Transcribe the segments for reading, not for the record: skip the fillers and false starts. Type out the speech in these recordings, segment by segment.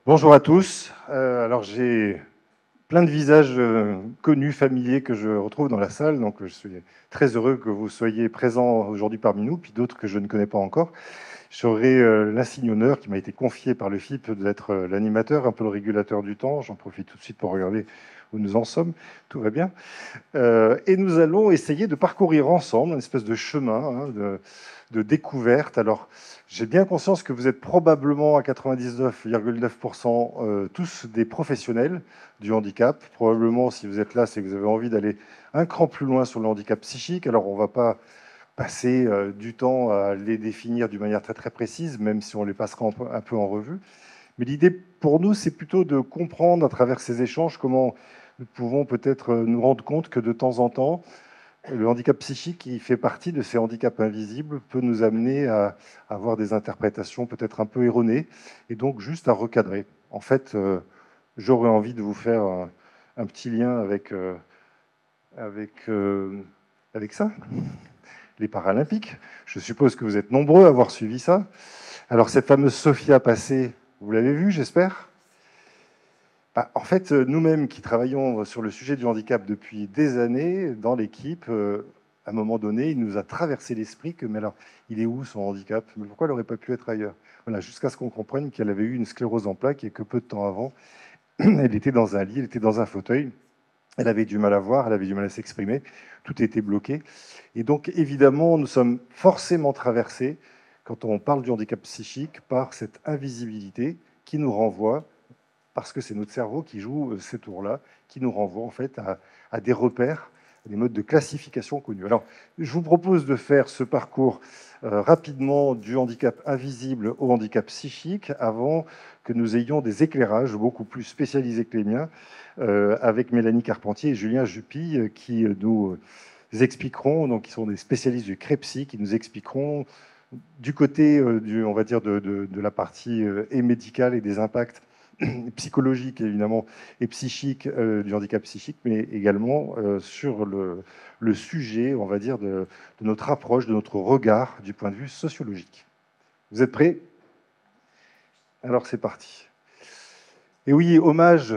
Bonjour à tous. Alors j'ai plein de visages connus, familiers que je retrouve dans la salle, donc je suis très heureux que vous soyez présents aujourd'hui parmi nous, puis d'autres que je ne connais pas encore. J'aurai l'insigne honneur qui m'a été confié par le FIP d'être l'animateur, un peu le régulateur du temps. J'en profite tout de suite pour regarder où nous en sommes. Tout va bien. Et nous allons essayer de parcourir ensemble une espèce de chemin de découverte. Alors, j'ai bien conscience que vous êtes probablement à 99,9% tous des professionnels du handicap. Probablement, si vous êtes là, c'est que vous avez envie d'aller un cran plus loin sur le handicap psychique. Alors, on ne va pas passer du temps à les définir d'une manière très très précise, même si on les passera un peu en revue. Mais l'idée pour nous, c'est plutôt de comprendre à travers ces échanges comment nous pouvons peut-être nous rendre compte que de temps en temps, le handicap psychique, qui fait partie de ces handicaps invisibles, peut nous amener à avoir des interprétations peut-être un peu erronées, et donc juste à recadrer. En fait, j'aurais envie de vous faire un petit lien avec, avec ça, les Paralympiques. Je suppose que vous êtes nombreux à avoir suivi ça. Alors cette fameuse Sophia passée, vous l'avez vue, j'espère. En fait, nous-mêmes qui travaillons sur le sujet du handicap depuis des années, dans l'équipe, à un moment donné, il nous a traversé l'esprit que, mais alors, il est où son handicap? Mais pourquoi elle n'aurait pas pu être ailleurs? Voilà, jusqu'à ce qu'on comprenne qu'elle avait eu une sclérose en plaques et que peu de temps avant, elle était dans un lit, elle était dans un fauteuil, elle avait du mal à voir, elle avait du mal à s'exprimer, tout était bloqué. Et donc, évidemment, nous sommes forcément traversés, quand on parle du handicap psychique, par cette invisibilité qui nous renvoie, parce que c'est notre cerveau qui joue ces tours-là, qui nous renvoie en fait à des repères, à des modes de classification connus. Alors, je vous propose de faire ce parcours rapidement du handicap invisible au handicap psychique avant que nous ayons des éclairages beaucoup plus spécialisés que les miens avec Mélanie Carpentier et Julien Jupy qui nous expliqueront, donc qui sont des spécialistes du CREPSY, qui nous expliqueront du côté on va dire de la partie et médicale et des impacts psychologique évidemment et psychique du handicap psychique, mais également sur le sujet, on va dire, de notre approche, de notre regard du point de vue sociologique. Vous êtes prêts? Alors c'est parti. Et oui, hommage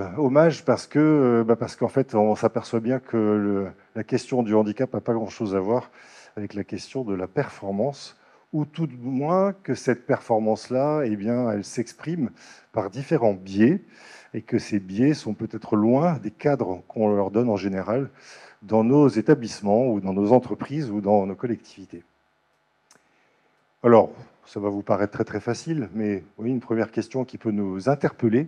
parce qu'en fait, on s'aperçoit bien que la question du handicap n'a pas grand-chose à voir avec la question de la performance, ou tout de moins que cette performance-là, eh bien, elle s'exprime par différents biais, et que ces biais sont peut-être loin des cadres qu'on leur donne en général dans nos établissements, ou dans nos entreprises, ou dans nos collectivités. Alors, ça va vous paraître très très facile, mais oui, une première question qui peut nous interpeller.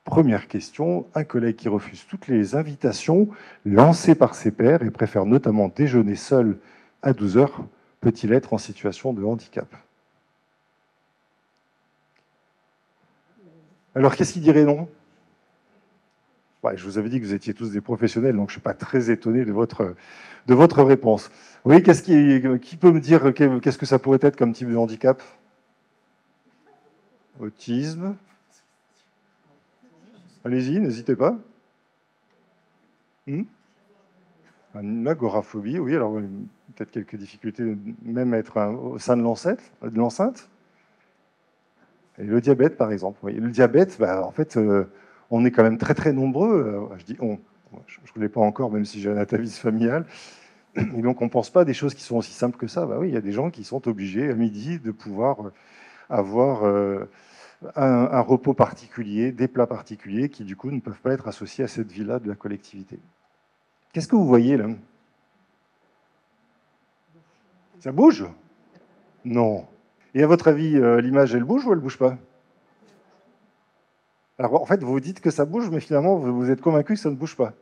Première question, un collègue qui refuse toutes les invitations lancées par ses pairs et préfère notamment déjeuner seul à 12 heures, peut-il être en situation de handicap? Alors, qu'est-ce qui dirait non? Ouais, je vous avais dit que vous étiez tous des professionnels, donc je ne suis pas très étonné de votre réponse. Oui, qui peut me dire qu'est-ce que ça pourrait être comme type de handicap? Autisme. Allez-y, n'hésitez pas. Une agoraphobie, oui, alors peut-être quelques difficultés même à être au sein de l'enceinte. Et le diabète, par exemple. Oui. Le diabète, en fait, on est quand même très très nombreux. Je dis on, je ne l'ai pas encore, même si j'ai un atavisme familial. Et donc on ne pense pas à des choses qui sont aussi simples que ça. Oui, il y a des gens qui sont obligés à midi de pouvoir avoir un repos particulier, des plats particuliers qui du coup ne peuvent pas être associés à cette vie-là de la collectivité. Qu'est-ce que vous voyez là? Ça bouge? Non. Et à votre avis, l'image, elle bouge ou elle bouge pas? Alors en fait, vous vous dites que ça bouge, mais finalement, vous êtes convaincu que ça ne bouge pas.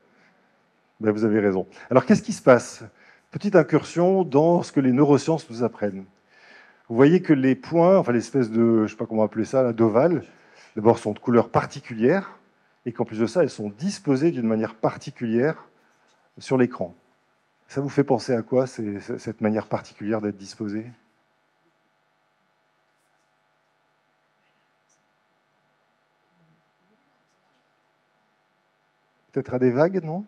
Ben, vous avez raison. Alors qu'est-ce qui se passe? Petite incursion dans ce que les neurosciences nous apprennent. Vous voyez que les points, enfin l'espèce de, je ne sais pas comment appeler ça, d'ovale, d'abord sont de couleur particulière, et qu'en plus de ça, elles sont disposées d'une manière particulière sur l'écran. Ça vous fait penser à quoi, cette manière particulière d'être disposée? Peut-être à des vagues, non?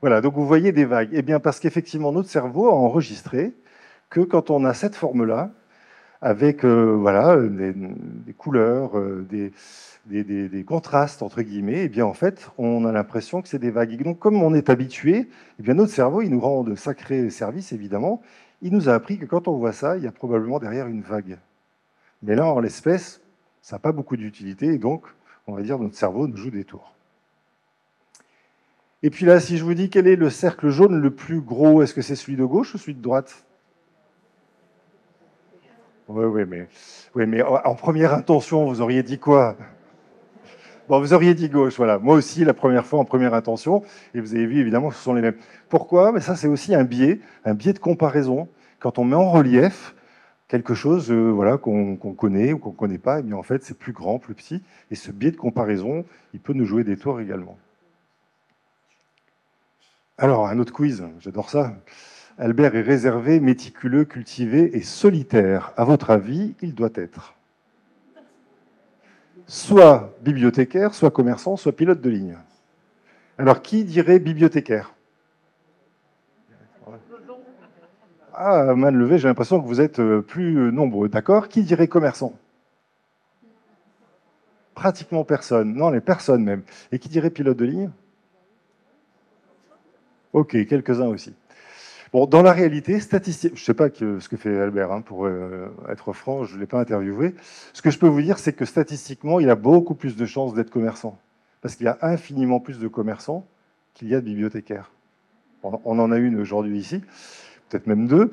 Voilà, donc vous voyez des vagues. Eh bien, parce qu'effectivement, notre cerveau a enregistré que quand on a cette forme-là, avec voilà, des couleurs, des contrastes, entre guillemets, et bien en fait, on a l'impression que c'est des vagues. Et donc, comme on est habitué, eh bien notre cerveau, il nous rend de sacrés services, évidemment. Il nous a appris que quand on voit ça, il y a probablement derrière une vague. Mais là, en l'espèce, ça n'a pas beaucoup d'utilité, et donc, on va dire, notre cerveau nous joue des tours. Et puis là, si je vous dis quel est le cercle jaune le plus gros, est-ce que c'est celui de gauche ou celui de droite? Oui, mais en première intention, vous auriez dit quoi? Bon, vous auriez dit gauche, voilà. Moi aussi, la première fois, en première intention, et vous avez vu, évidemment, que ce sont les mêmes. Pourquoi? Mais ça, c'est aussi un biais de comparaison. Quand on met en relief quelque chose voilà, qu'on connaît ou qu'on ne connaît pas, et bien en fait, c'est plus grand, plus petit, et ce biais de comparaison, il peut nous jouer des tours également. Alors, un autre quiz, j'adore ça. Albert est réservé, méticuleux, cultivé et solitaire. À votre avis, il doit être soit bibliothécaire, soit commerçant, soit pilote de ligne. Alors, qui dirait bibliothécaire? Ah, main levée, j'ai l'impression que vous êtes plus nombreux. D'accord. Qui dirait commerçant? Pratiquement personne. Non, les personnes même. Et qui dirait pilote de ligne? Ok, quelques-uns aussi. Bon, dans la réalité, statistique, je ne sais pas ce que fait Albert, hein, pour être franc, je ne l'ai pas interviewé. Ce que je peux vous dire, c'est que statistiquement, il a beaucoup plus de chances d'être commerçant. Parce qu'il y a infiniment plus de commerçants qu'il y a de bibliothécaires. On en a une aujourd'hui ici, peut-être même deux.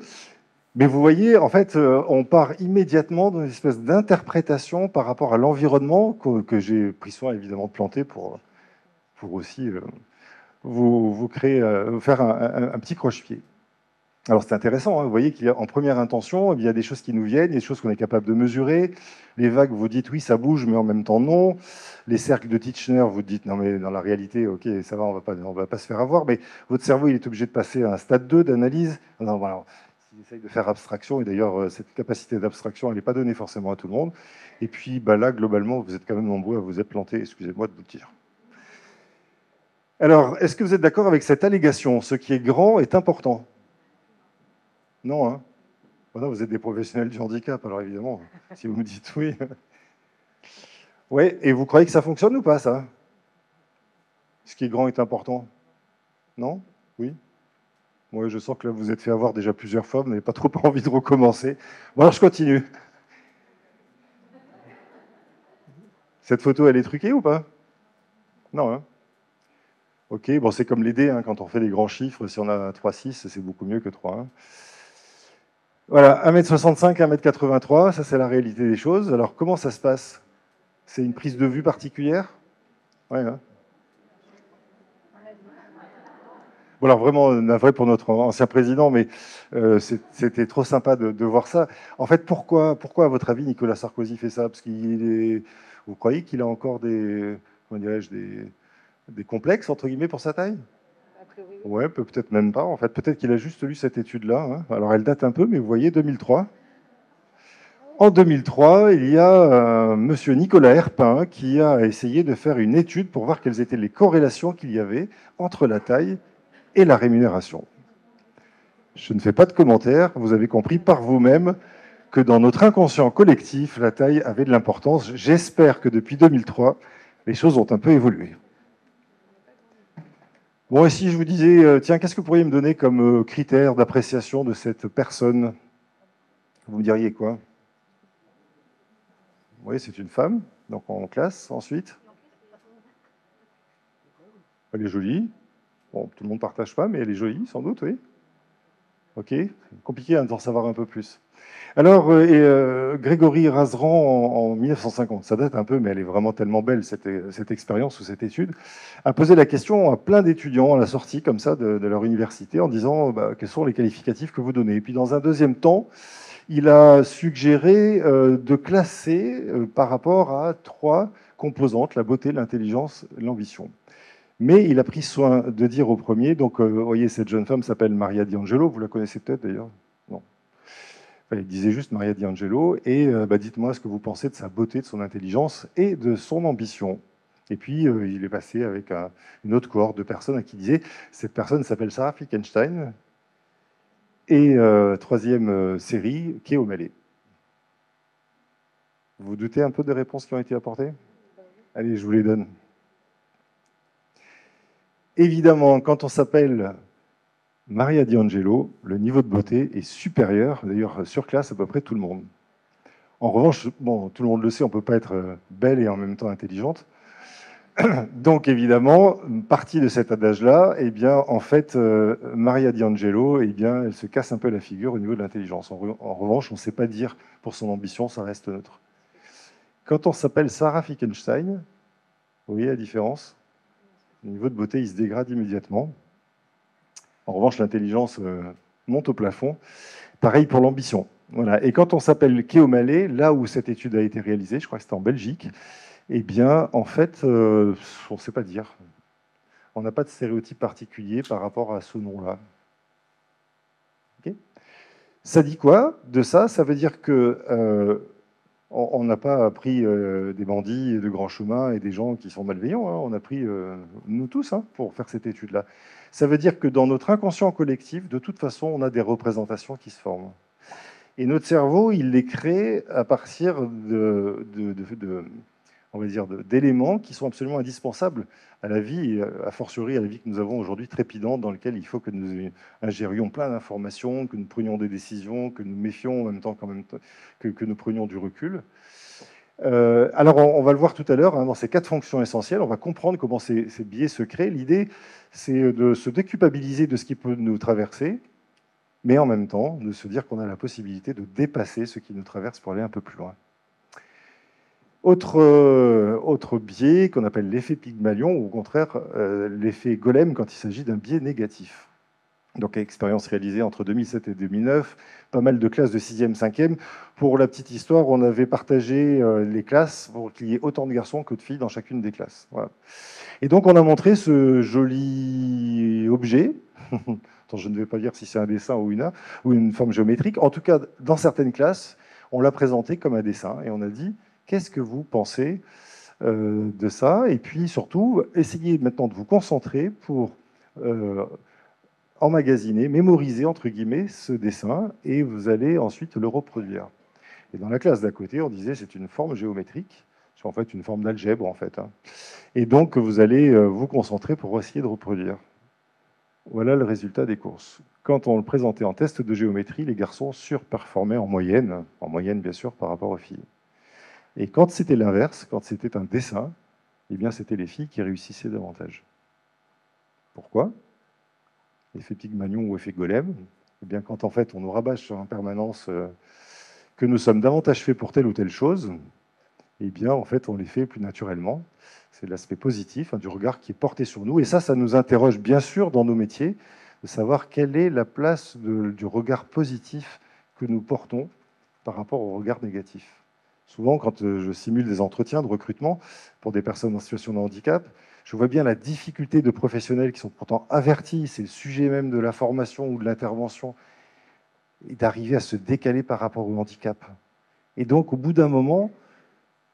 Mais vous voyez, en fait, on part immédiatement dans une espèce d'interprétation par rapport à l'environnement que j'ai pris soin, évidemment, de planter pour aussi vous créer, vous faire un petit croche-pied. Alors c'est intéressant, hein, vous voyez qu'il y a en première intention, il y a des choses qui nous viennent, il y a des choses qu'on est capable de mesurer. Les vagues, vous dites oui, ça bouge, mais en même temps non. Les cercles de Titchener, vous dites non, mais dans la réalité, ok, ça va, on va pas se faire avoir, mais votre cerveau, il est obligé de passer à un stade 2 d'analyse. Non, voilà, il essaye de faire abstraction, et d'ailleurs, cette capacité d'abstraction, elle n'est pas donnée forcément à tout le monde. Et puis bah, là, globalement, vous êtes quand même nombreux à vous être plantés, excusez-moi de vous le dire. Alors, est-ce que vous êtes d'accord avec cette allégation? Ce qui est grand est important. Non, hein? Voilà, vous êtes des professionnels du handicap, alors évidemment, si vous me dites oui. Oui, et vous croyez que ça fonctionne ou pas, ça? Ce qui est grand est important? Non? Oui? Moi, je sens que là, vous êtes fait avoir déjà plusieurs fois, vous n'avez pas trop envie de recommencer. Bon, alors je continue. Cette photo, elle est truquée ou pas? Non, hein? Ok, bon, c'est comme les dés, hein, quand on fait des grands chiffres, si on a 3,6, c'est beaucoup mieux que 3,1. Voilà, 1m65, 1m83, ça c'est la réalité des choses. Alors, comment ça se passe? C'est une prise de vue particulière? Ouais, hein. Bon, alors vraiment navré pour notre ancien président, mais c'était trop sympa de voir ça. En fait, pourquoi, à votre avis, Nicolas Sarkozy fait ça? Parce qu'il est, vous croyez qu'il a encore comment dirais-je, des complexes entre guillemets pour sa taille? Ouais, peut-être même pas. En fait, peut-être qu'il a juste lu cette étude-là, hein. Alors, elle date un peu, mais vous voyez, 2003. En 2003, il y a Monsieur Nicolas Herpin qui a essayé de faire une étude pour voir quelles étaient les corrélations qu'il y avait entre la taille et la rémunération. Je ne fais pas de commentaires, vous avez compris par vous-même que dans notre inconscient collectif, la taille avait de l'importance. J'espère que depuis 2003, les choses ont un peu évolué. Bon, et si je vous disais, tiens, qu'est-ce que vous pourriez me donner comme critère d'appréciation de cette personne? Vous me diriez quoi? Oui, c'est une femme, donc en classe, ensuite. Elle est jolie. Bon, tout le monde ne partage pas, mais elle est jolie, sans doute, oui. Ok, compliqué d'en savoir un peu plus. Alors, Grégory Razeran, en 1950, ça date un peu, mais elle est vraiment tellement belle, cette expérience ou cette étude, a posé la question à plein d'étudiants à la sortie, comme ça, de leur université, en disant bah, quels sont les qualificatifs que vous donnez. Et puis, dans un deuxième temps, il a suggéré de classer par rapport à 3 composantes, la beauté, l'intelligence, l'ambition. Mais il a pris soin de dire au premier, donc vous voyez, cette jeune femme s'appelle Maria D'Angelo, vous la connaissez peut-être d'ailleurs? Non. Enfin, il disait juste Maria D'Angelo, et bah, dites-moi ce que vous pensez de sa beauté, de son intelligence et de son ambition. Et puis il est passé avec une autre cohorte de personnes à qui disait, cette personne s'appelle Sarah Flickenstein, et troisième série, Kay O'Malley. Vous vous doutez un peu des réponses qui ont été apportées? Allez, je vous les donne. Évidemment, quand on s'appelle Maria D'Angelo, le niveau de beauté est supérieur, d'ailleurs surclasse à peu près tout le monde. En revanche, bon, tout le monde le sait, on ne peut pas être belle et en même temps intelligente. Donc évidemment, partie de cet adage-là, eh bien, en fait, Maria D'Angelo, eh bien, elle se casse un peu la figure au niveau de l'intelligence. En revanche, on ne sait pas dire pour son ambition, ça reste neutre. Quand on s'appelle Sarah Fickenstein, vous voyez la différence? Le niveau de beauté, il se dégrade immédiatement. En revanche, l'intelligence monte au plafond. Pareil pour l'ambition. Voilà. Et quand on s'appelle Keomalé, là où cette étude a été réalisée, je crois que c'était en Belgique, eh bien, en fait, on ne sait pas dire. On n'a pas de stéréotype particulier par rapport à ce nom-là. Okay. Ça dit quoi de ça? Ça veut dire que on n'a pas pris des bandits de grand chemin et des gens qui sont malveillants. Hein. On a pris nous tous hein, pour faire cette étude-là. Ça veut dire que dans notre inconscient collectif, de toute façon, on a des représentations qui se forment. Et notre cerveau, il les crée à partir on va dire, d'éléments qui sont absolument indispensables à la vie, et a fortiori à la vie que nous avons aujourd'hui trépidante, dans laquelle il faut que nous ingérions plein d'informations, que nous prenions des décisions, que nous méfions en même temps, que nous prenions du recul. Alors, on va le voir tout à l'heure, hein, dans ces 4 fonctions essentielles, on va comprendre comment ces biais se créent. L'idée, c'est de se déculpabiliser de ce qui peut nous traverser, mais en même temps, de se dire qu'on a la possibilité de dépasser ce qui nous traverse pour aller un peu plus loin. Autre biais qu'on appelle l'effet Pygmalion, ou au contraire l'effet Golem quand il s'agit d'un biais négatif. Donc, expérience réalisée entre 2007 et 2009, pas mal de classes de 6e, 5e. Pour la petite histoire, on avait partagé les classes pour qu'il y ait autant de garçons que de filles dans chacune des classes. Voilà. Et donc, on a montré ce joli objet. Je ne vais pas dire si c'est un dessin ou une forme géométrique. En tout cas, dans certaines classes, on l'a présenté comme un dessin et on a dit qu'est-ce que vous pensez de ça? Et puis surtout, essayez maintenant de vous concentrer pour emmagasiner, mémoriser entre guillemets ce dessin et vous allez ensuite le reproduire. Et dans la classe d'à côté, on disait c'est une forme géométrique, c'est en fait une forme d'algèbre en fait. Hein. Et donc vous allez vous concentrer pour essayer de reproduire. Voilà le résultat des courses. Quand on le présentait en test de géométrie, les garçons surperformaient en moyenne bien sûr par rapport aux filles. Et quand c'était l'inverse, quand c'était un dessin, eh bien c'était les filles qui réussissaient davantage. Pourquoi? Effet Pygmalion ou effet Golem? Eh bien quand en fait on nous rabâche en permanence que nous sommes davantage faits pour telle ou telle chose, eh bien en fait on les fait plus naturellement. C'est l'aspect positif hein, du regard qui est porté sur nous. Et ça nous interroge bien sûr dans nos métiers, de savoir quelle est la place du regard positif que nous portons par rapport au regard négatif. Souvent, quand je simule des entretiens de recrutement pour des personnes en situation de handicap, je vois bien la difficulté de professionnels qui sont pourtant avertis, c'est le sujet même de la formation ou de l'intervention, et d'arriver à se décaler par rapport au handicap. Et donc, au bout d'un moment,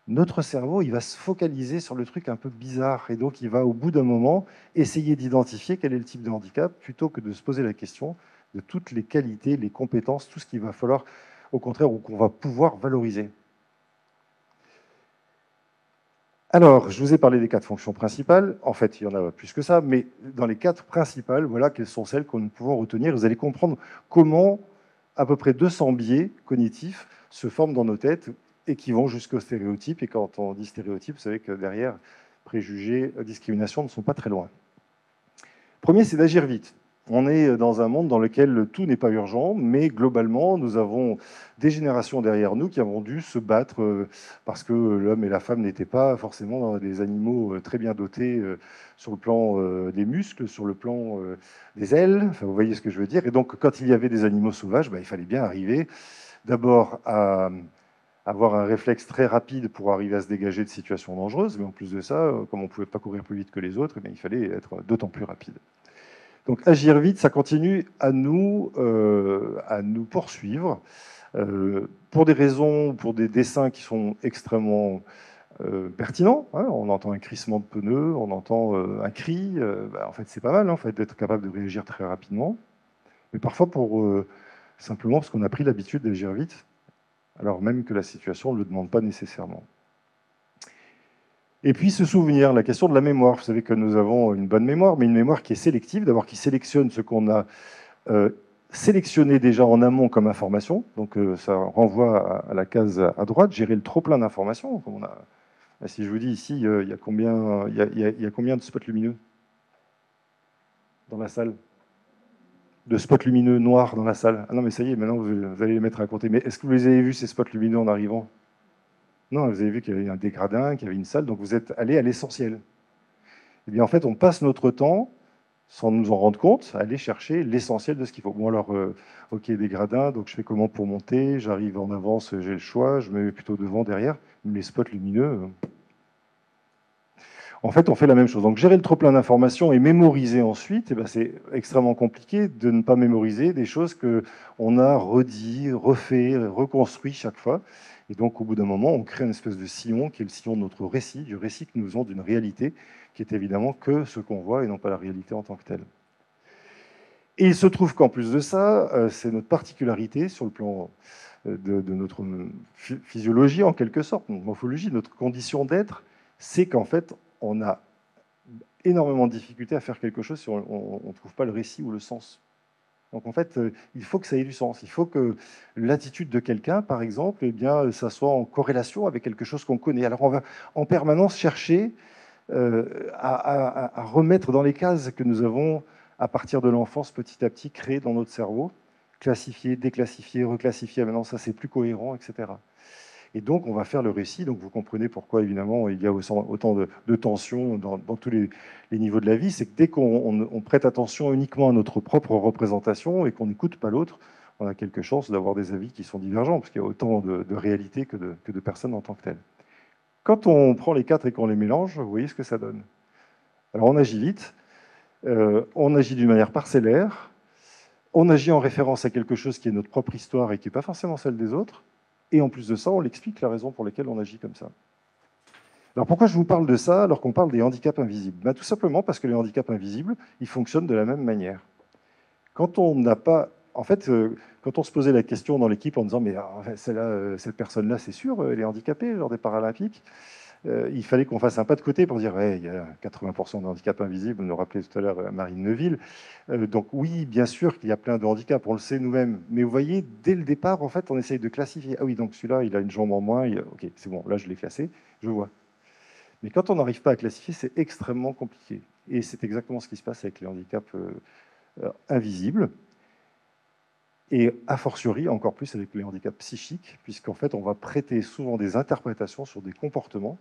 notre cerveau, il va se focaliser sur le truc un peu bizarre. Et donc, il va, au bout d'un moment, essayer d'identifier quel est le type de handicap, plutôt que de se poser la question de toutes les qualités, les compétences, tout ce qu'il va falloir, au contraire, ou qu'on va pouvoir valoriser. Alors, je vous ai parlé des 4 fonctions principales. En fait, il y en a plus que ça, mais dans les 4 principales, voilà quelles sont celles que nous pouvons retenir. Vous allez comprendre comment à peu près 200 biais cognitifs se forment dans nos têtes et qui vont jusqu'aux stéréotypes. Et quand on dit stéréotypes, vous savez que derrière, préjugés, discrimination ne sont pas très loin. Premier, c'est d'agir vite. On est dans un monde dans lequel tout n'est pas urgent, mais globalement, nous avons des générations derrière nous qui avons dû se battre parce que l'homme et la femme n'étaient pas forcément des animaux très bien dotés sur le plan des muscles, sur le plan des ailes. Enfin, vous voyez ce que je veux dire. Et donc, quand il y avait des animaux sauvages, il fallait bien arriver d'abord à avoir un réflexe très rapide pour arriver à se dégager de situations dangereuses, mais en plus de ça, comme on ne pouvait pas courir plus vite que les autres, il fallait être d'autant plus rapide. Donc agir vite, ça continue à nous poursuivre pour des raisons, pour des dessins qui sont extrêmement pertinents. Hein. On entend un crissement de pneus, on entend un cri. En fait, c'est pas mal en fait, d'être capable de réagir très rapidement. Mais parfois, simplement parce qu'on a pris l'habitude d'agir vite, alors même que la situation ne le demande pas nécessairement. Et puis se souvenir, la question de la mémoire. Vous savez que nous avons une bonne mémoire, mais une mémoire qui est sélective, d'abord qui sélectionne ce qu'on a sélectionné déjà en amont comme information. Donc ça renvoie à la case à droite, gérer le trop-plein d'informations. Si je vous dis ici, il y a combien de spots lumineux dans la salle? De spots lumineux noirs dans la salle? Ah non, mais ça y est, maintenant vous allez les mettre à compter. Mais est-ce que vous les avez vus, ces spots lumineux, en arrivant? Non, vous avez vu qu'il y avait un dégradin, qu'il y avait une salle, donc vous êtes allé à l'essentiel. Eh bien, en fait, on passe notre temps, sans nous en rendre compte, à aller chercher l'essentiel de ce qu'il faut. Bon, alors, ok, dégradin, donc je fais comment pour monter? J'arrive en avance, j'ai le choix, je me mets plutôt devant, derrière. Les spots lumineux, en fait, on fait la même chose. Donc, gérer le trop-plein d'informations et mémoriser ensuite, eh ben, c'est extrêmement compliqué de ne pas mémoriser des choses qu'on a redit, refait, reconstruit chaque fois. Et donc, au bout d'un moment, on crée une espèce de sillon qui est le sillon de notre récit, du récit que nous faisons d'une réalité qui est évidemment que ce qu'on voit et non pas la réalité en tant que telle. Et il se trouve qu'en plus de ça, c'est notre particularité sur le plan de notre physiologie, en quelque sorte, notre morphologie, notre condition d'être, c'est qu'en fait, on a énormément de difficultés à faire quelque chose si on ne trouve pas le récit ou le sens. Donc en fait, il faut que ça ait du sens. Il faut que l'attitude de quelqu'un, par exemple, eh bien, ça soit en corrélation avec quelque chose qu'on connaît. Alors on va en permanence chercher à remettre dans les cases que nous avons, à partir de l'enfance, petit à petit, créées dans notre cerveau, classifier, déclassifier, reclassifier, maintenant ça c'est plus cohérent, etc. Et donc, on va faire le récit. Donc, vous comprenez pourquoi, évidemment, il y a autant de tensions dans tous les niveaux de la vie. C'est que dès qu'on prête attention uniquement à notre propre représentation et qu'on n'écoute pas l'autre, on a quelque chance d'avoir des avis qui sont divergents, parce qu'il y a autant de réalités que de personnes en tant que telles. Quand on prend les quatre et qu'on les mélange, vous voyez ce que ça donne. Alors, on agit vite, on agit d'une manière parcellaire, on agit en référence à quelque chose qui est notre propre histoire et qui n'est pas forcément celle des autres. Et en plus de ça, on l'explique la raison pour laquelle on agit comme ça. Alors pourquoi je vous parle de ça alors qu'on parle des handicaps invisibles? Tout simplement parce que les handicaps invisibles, ils fonctionnent de la même manière. Quand on n'a pas... En fait, quand on se posait la question dans l'équipe en disant « mais cette personne-là, c'est sûr, elle est handicapée lors des Paralympiques », il fallait qu'on fasse un pas de côté pour dire ouais, il y a 80% de handicaps invisibles, vous nous rappelez tout à l'heure Marine Neuville. Donc oui, bien sûr qu'il y a plein de handicaps, on le sait nous-mêmes. Mais vous voyez, dès le départ, en fait, on essaye de classifier. Ah oui, donc celui-là, il a une jambe en moins. Ok, c'est bon, là, je l'ai classé, je vois. Mais quand on n'arrive pas à classifier, c'est extrêmement compliqué. Et c'est exactement ce qui se passe avec les handicaps invisibles. Et a fortiori, encore plus avec les handicaps psychiques, puisqu'en fait, on va prêter souvent des interprétations sur des comportements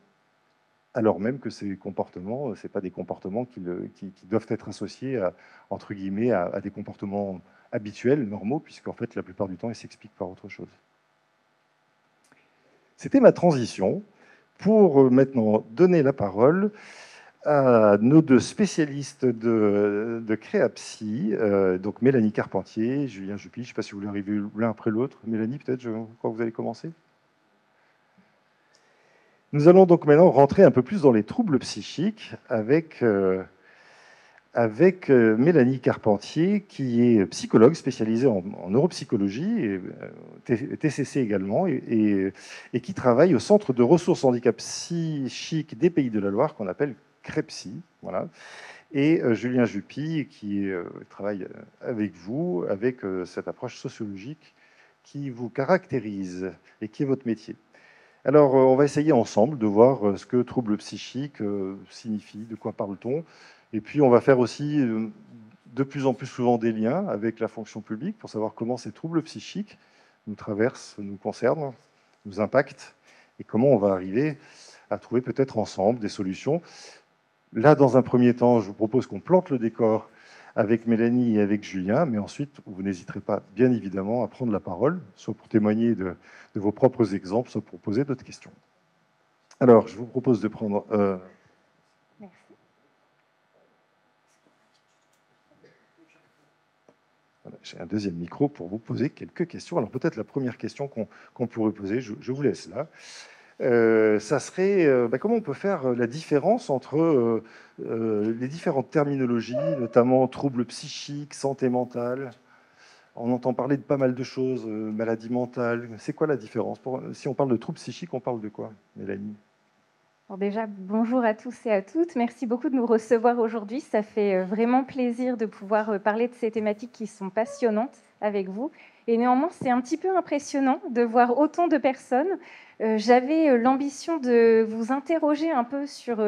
alors même que ces comportements, ce n'est pas des comportements qui doivent être associés entre guillemets, à des comportements habituels, normaux, puisqu'en fait, la plupart du temps, ils s'expliquent par autre chose. C'était ma transition pour maintenant donner la parole à nos deux spécialistes de Créapsy, donc Mélanie Carpentier, Julien Jupy. Je ne sais pas si vous voulez arriver l'un après l'autre. Mélanie, peut-être, je crois que vous allez commencer. Nous allons donc maintenant rentrer un peu plus dans les troubles psychiques avec Mélanie Carpentier, qui est psychologue spécialisée en neuropsychologie, et TCC également, et qui travaille au Centre de ressources handicap psychiques des Pays de la Loire, qu'on appelle CREPSY. Voilà. Et Julien Jupy, qui travaille avec vous, avec cette approche sociologique qui vous caractérise et qui est votre métier. Alors, on va essayer ensemble de voir ce que trouble psychique signifie, de quoi parle-t-on. Et puis, on va faire aussi de plus en plus souvent des liens avec la fonction publique pour savoir comment ces troubles psychiques nous traversent, nous concernent, nous impactent, et comment on va arriver à trouver peut-être ensemble des solutions. Là, dans un premier temps, je vous propose qu'on plante le décor avec Mélanie et avec Julien, mais ensuite, vous n'hésiterez pas, bien évidemment, à prendre la parole, soit pour témoigner de vos propres exemples, soit pour poser d'autres questions. Alors, je vous propose de prendre... Merci. Voilà, j'ai un deuxième micro pour vous poser quelques questions. Alors, peut-être la première question qu'on pourrait poser, je vous laisse là. Ça serait comment on peut faire la différence entre les différentes terminologies, notamment troubles psychiques, santé mentale. On entend parler de pas mal de choses, maladie mentale. C'est quoi la différence? Si on parle de troubles psychiques, on parle de quoi, Mélanie? Alors déjà, bonjour à tous et à toutes. Merci beaucoup de nous recevoir aujourd'hui. Ça fait vraiment plaisir de pouvoir parler de ces thématiques qui sont passionnantes avec vous. Et néanmoins, c'est un petit peu impressionnant de voir autant de personnes. J'avais l'ambition de vous interroger un peu sur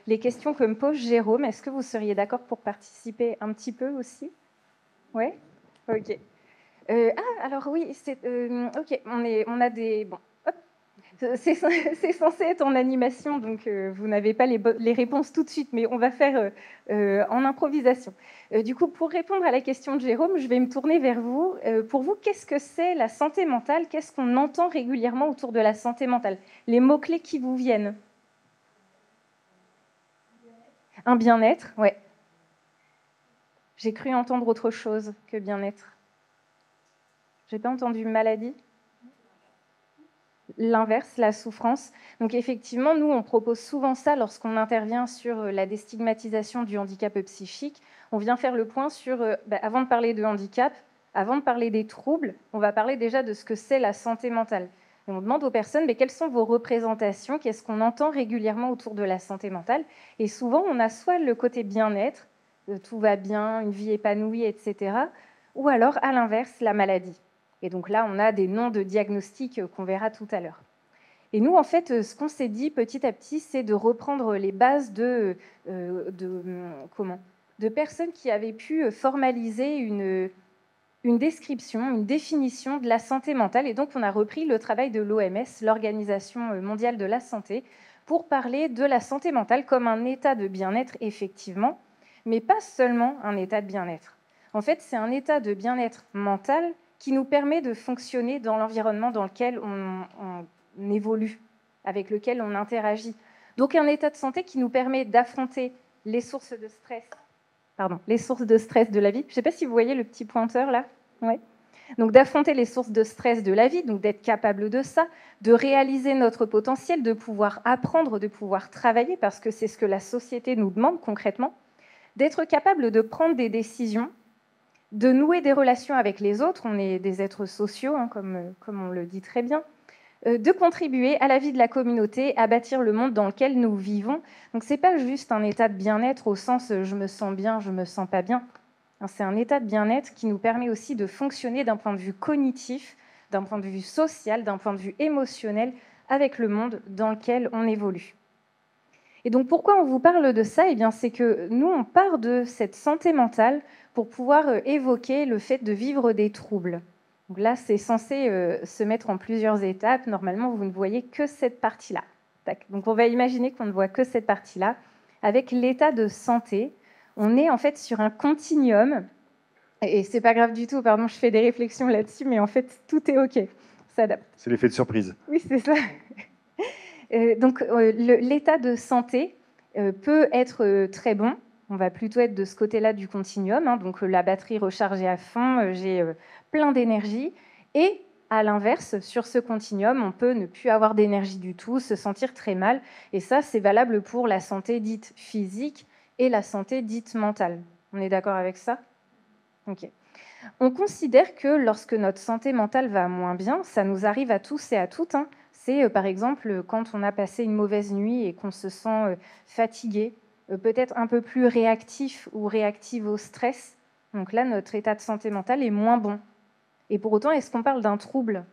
les questions que me pose Jérôme. Est-ce que vous seriez d'accord pour participer un petit peu aussi? Ouais. Ok. Alors oui, ok. On a des. Bon, hop. C'est censé être en animation, donc vous n'avez pas les réponses tout de suite, mais on va faire en improvisation. Du coup, pour répondre à la question de Jérôme, je vais me tourner vers vous. Pour vous, qu'est-ce que c'est la santé mentale? Qu'est-ce qu'on entend régulièrement autour de la santé mentale? Les mots-clés qui vous viennent? Un bien-être, ouais. J'ai cru entendre autre chose que bien-être. J'ai pas entendu maladie. L'inverse, la souffrance. Donc effectivement, nous, on propose souvent ça lorsqu'on intervient sur la déstigmatisation du handicap psychique. On vient faire le point sur, avant de parler de handicap, avant de parler des troubles, on va parler déjà de ce que c'est la santé mentale. Et on demande aux personnes, mais quelles sont vos représentations? Qu'est-ce qu'on entend régulièrement autour de la santé mentale? Et souvent, on a soit le côté bien-être, tout va bien, une vie épanouie, etc., ou alors, à l'inverse, la maladie. Et donc là, on a des noms de diagnostics qu'on verra tout à l'heure. Et nous, en fait, ce qu'on s'est dit petit à petit, c'est de reprendre les bases de personnes qui avaient pu formaliser une description, une définition de la santé mentale. Et donc, on a repris le travail de l'OMS, l'Organisation mondiale de la santé, pour parler de la santé mentale comme un état de bien-être, effectivement, mais pas seulement un état de bien-être. En fait, c'est un état de bien-être mental qui nous permet de fonctionner dans l'environnement dans lequel on évolue, avec lequel on interagit. Donc un état de santé qui nous permet d'affronter les sources de stress, les sources de stress de la vie. Je ne sais pas si vous voyez le petit pointeur là. Ouais. Donc d'affronter les sources de stress de la vie, donc d'être capable de ça, de réaliser notre potentiel, de pouvoir apprendre, de pouvoir travailler, parce que c'est ce que la société nous demande concrètement, d'être capable de prendre des décisions, de nouer des relations avec les autres, on est des êtres sociaux, hein, comme on le dit très bien, de contribuer à la vie de la communauté, à bâtir le monde dans lequel nous vivons. Donc ce n'est pas juste un état de bien-être au sens je me sens bien, je ne me sens pas bien. C'est un état de bien-être qui nous permet aussi de fonctionner d'un point de vue cognitif, d'un point de vue social, d'un point de vue émotionnel, avec le monde dans lequel on évolue. Et donc pourquoi on vous parle de ça? Eh bien, c'est que nous, on part de cette santé mentale pour pouvoir évoquer le fait de vivre des troubles. Donc là, c'est censé se mettre en plusieurs étapes. Normalement, vous ne voyez que cette partie-là. Donc on va imaginer qu'on ne voit que cette partie-là. Avec l'état de santé, on est en fait sur un continuum. Et c'est pas grave du tout, pardon, je fais des réflexions là-dessus, mais en fait, tout est OK. Ça s'adapte. C'est l'effet de surprise. Oui, c'est ça. Donc l'état de santé peut être très bon. On va plutôt être de ce côté-là du continuum, hein, donc la batterie rechargée à fond, j'ai plein d'énergie. Et à l'inverse, sur ce continuum, on peut ne plus avoir d'énergie du tout, se sentir très mal. Et ça, c'est valable pour la santé dite physique et la santé dite mentale. On est d'accord avec ça? Ok. On considère que lorsque notre santé mentale va moins bien, ça nous arrive à tous et à toutes, hein. C'est par exemple quand on a passé une mauvaise nuit et qu'on se sent fatigué, peut-être un peu plus réactif ou réactive au stress. Donc là, notre état de santé mentale est moins bon. Et pour autant, est-ce qu'on parle d'un trouble?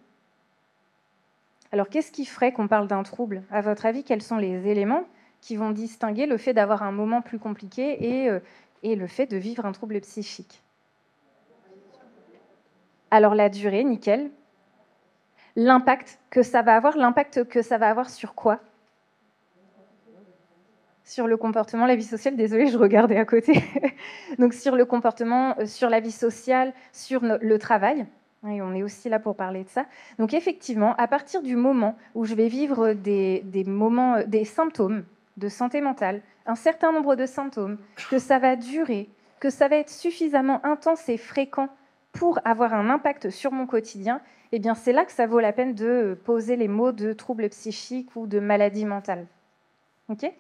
Alors, qu'est-ce qui ferait qu'on parle d'un trouble? À votre avis, quels sont les éléments qui vont distinguer le fait d'avoir un moment plus compliqué et le fait de vivre un trouble psychique? Alors, la durée, nickel. L'impact que ça va avoir sur quoi? Sur le comportement, la vie sociale. Désolée, je regardais à côté. Donc sur le comportement, sur la vie sociale, sur le travail. Et on est aussi là pour parler de ça. Donc effectivement, à partir du moment où je vais vivre des symptômes de santé mentale, un certain nombre de symptômes, que ça va durer, que ça va être suffisamment intense et fréquent pour avoir un impact sur mon quotidien, eh bien c'est là que ça vaut la peine de poser les mots de troubles psychiques ou de maladie mentale. Ok.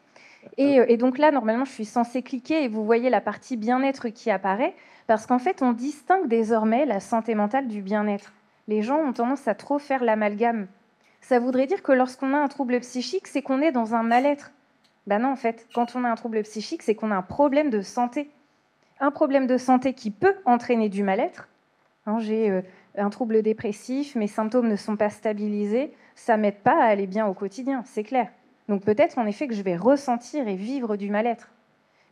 Et donc là, normalement, je suis censée cliquer et vous voyez la partie bien-être qui apparaît, parce qu'en fait, on distingue désormais la santé mentale du bien-être. Les gens ont tendance à trop faire l'amalgame. Ça voudrait dire que lorsqu'on a un trouble psychique, c'est qu'on est dans un mal-être. Ben non, en fait, quand on a un trouble psychique, c'est qu'on a un problème de santé. Un problème de santé qui peut entraîner du mal-être. Hein, j'ai un trouble dépressif, mes symptômes ne sont pas stabilisés, ça ne m'aide pas à aller bien au quotidien, c'est clair. Donc peut-être en effet que je vais ressentir et vivre du mal-être.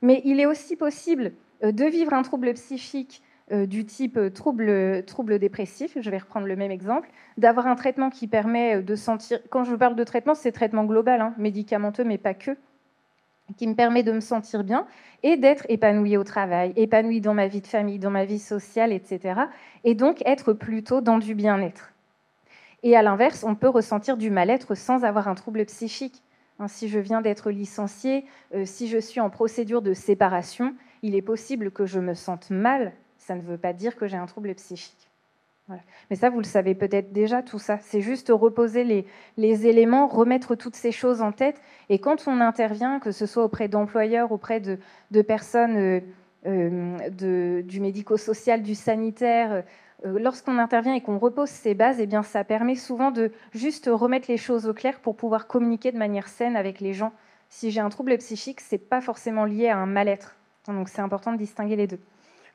Mais il est aussi possible de vivre un trouble psychique du type trouble dépressif, je vais reprendre le même exemple, d'avoir un traitement qui permet de sentir, quand je parle de traitement, c'est traitement global, hein, médicamenteux, mais pas que, qui me permet de me sentir bien et d'être épanouie au travail, épanouie dans ma vie de famille, dans ma vie sociale, etc. Et donc être plutôt dans du bien-être. Et à l'inverse, on peut ressentir du mal-être sans avoir un trouble psychique. Si je viens d'être licenciée, si je suis en procédure de séparation, il est possible que je me sente mal. Ça ne veut pas dire que j'ai un trouble psychique. Voilà. Mais ça, vous le savez peut-être déjà, tout ça. C'est juste reposer les éléments, remettre toutes ces choses en tête. Et quand on intervient, que ce soit auprès d'employeurs, auprès de personnes du médico-social, du sanitaire, lorsqu'on intervient et qu'on repose ces bases, eh bien, ça permet souvent de juste remettre les choses au clair pour pouvoir communiquer de manière saine avec les gens. Si j'ai un trouble psychique, ce n'est pas forcément lié à un mal-être. Donc c'est important de distinguer les deux.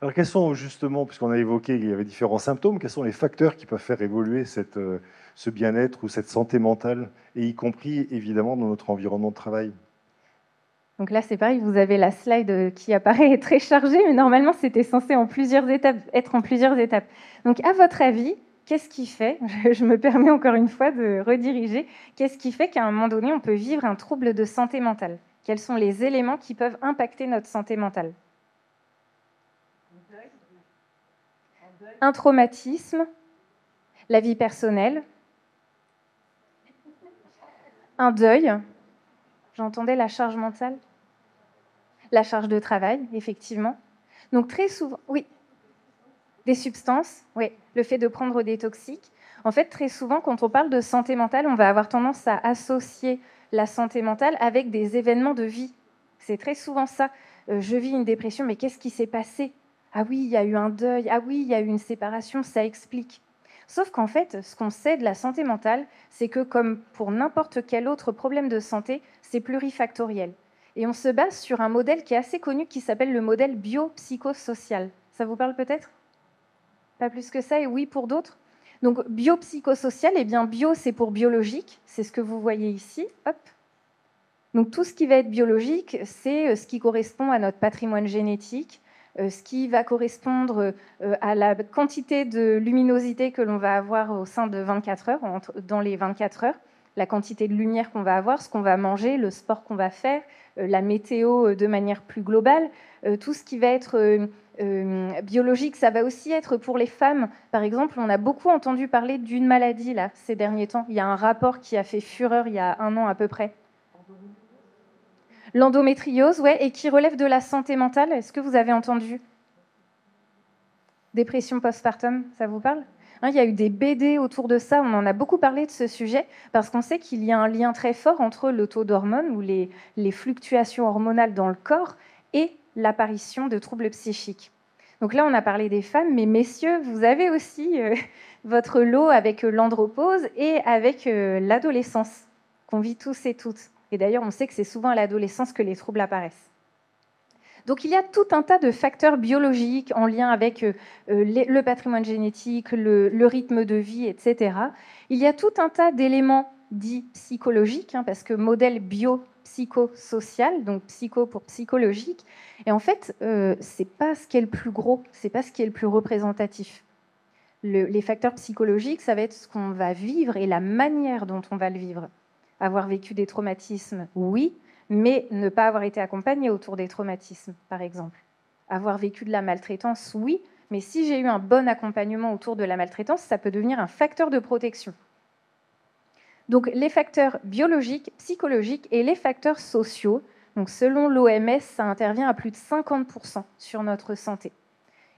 Alors, quels sont justement, puisqu'on a évoqué qu'il y avait différents symptômes, quels sont les facteurs qui peuvent faire évoluer ce bien-être ou cette santé mentale, et y compris évidemment dans notre environnement de travail? Donc là, c'est pareil, vous avez la slide qui apparaît très chargée, mais normalement, c'était censé être en plusieurs étapes. Donc, à votre avis, qu'est-ce qui fait, je me permets encore une fois de rediriger, qu'est-ce qui fait qu'à un moment donné, on peut vivre un trouble de santé mentale? Quels sont les éléments qui peuvent impacter notre santé mentale? Un traumatisme, la vie personnelle, un deuil, j'entendais la charge mentale, la charge de travail, effectivement. Donc très souvent, oui, des substances, oui, le fait de prendre des toxiques. En fait, très souvent, quand on parle de santé mentale, on va avoir tendance à associer la santé mentale avec des événements de vie. C'est très souvent ça. Je vis une dépression, mais qu'est-ce qui s'est passé? Ah oui, il y a eu un deuil. Ah oui, il y a eu une séparation, ça explique. Sauf qu'en fait, ce qu'on sait de la santé mentale, c'est que comme pour n'importe quel autre problème de santé, c'est plurifactoriel. Et on se base sur un modèle qui est assez connu qui s'appelle le modèle biopsychosocial. Ça vous parle peut-être? Pas plus que ça, et oui pour d'autres. Donc biopsychosocial, eh bien bio c'est pour biologique, c'est ce que vous voyez ici. Hop. Donc tout ce qui va être biologique, c'est ce qui correspond à notre patrimoine génétique, ce qui va correspondre à la quantité de luminosité que l'on va avoir au sein de 24 heures, dans les 24 heures, la quantité de lumière qu'on va avoir, ce qu'on va manger, le sport qu'on va faire, la météo de manière plus globale, tout ce qui va être biologique, ça va aussi être pour les femmes. Par exemple, on a beaucoup entendu parler d'une maladie là ces derniers temps. Il y a un rapport qui a fait fureur il y a 1 an à peu près. L'endométriose, ouais, et qui relève de la santé mentale. Est-ce que vous avez entendu? Dépression postpartum, ça vous parle? Il y a eu des BD autour de ça, on en a beaucoup parlé de ce sujet, parce qu'on sait qu'il y a un lien très fort entre le taux d'hormones ou les fluctuations hormonales dans le corps et l'apparition de troubles psychiques. Donc là, on a parlé des femmes, mais messieurs, vous avez aussi votre lot avec l'andropause et avec l'adolescence, qu'on vit tous et toutes. Et d'ailleurs, on sait que c'est souvent à l'adolescence que les troubles apparaissent. Donc il y a tout un tas de facteurs biologiques en lien avec le patrimoine génétique, le rythme de vie, etc. Il y a tout un tas d'éléments dits psychologiques, parce que modèle biopsychosocial, donc psycho pour psychologique. Et en fait, c'est pas ce qui est le plus gros, c'est pas ce qui est le plus représentatif. Les facteurs psychologiques, ça va être ce qu'on va vivre et la manière dont on va le vivre. Avoir vécu des traumatismes, oui, mais ne pas avoir été accompagné autour des traumatismes, par exemple. Avoir vécu de la maltraitance, oui, mais si j'ai eu un bon accompagnement autour de la maltraitance, ça peut devenir un facteur de protection. Donc les facteurs biologiques, psychologiques et les facteurs sociaux, donc selon l'OMS, ça intervient à plus de 50% sur notre santé.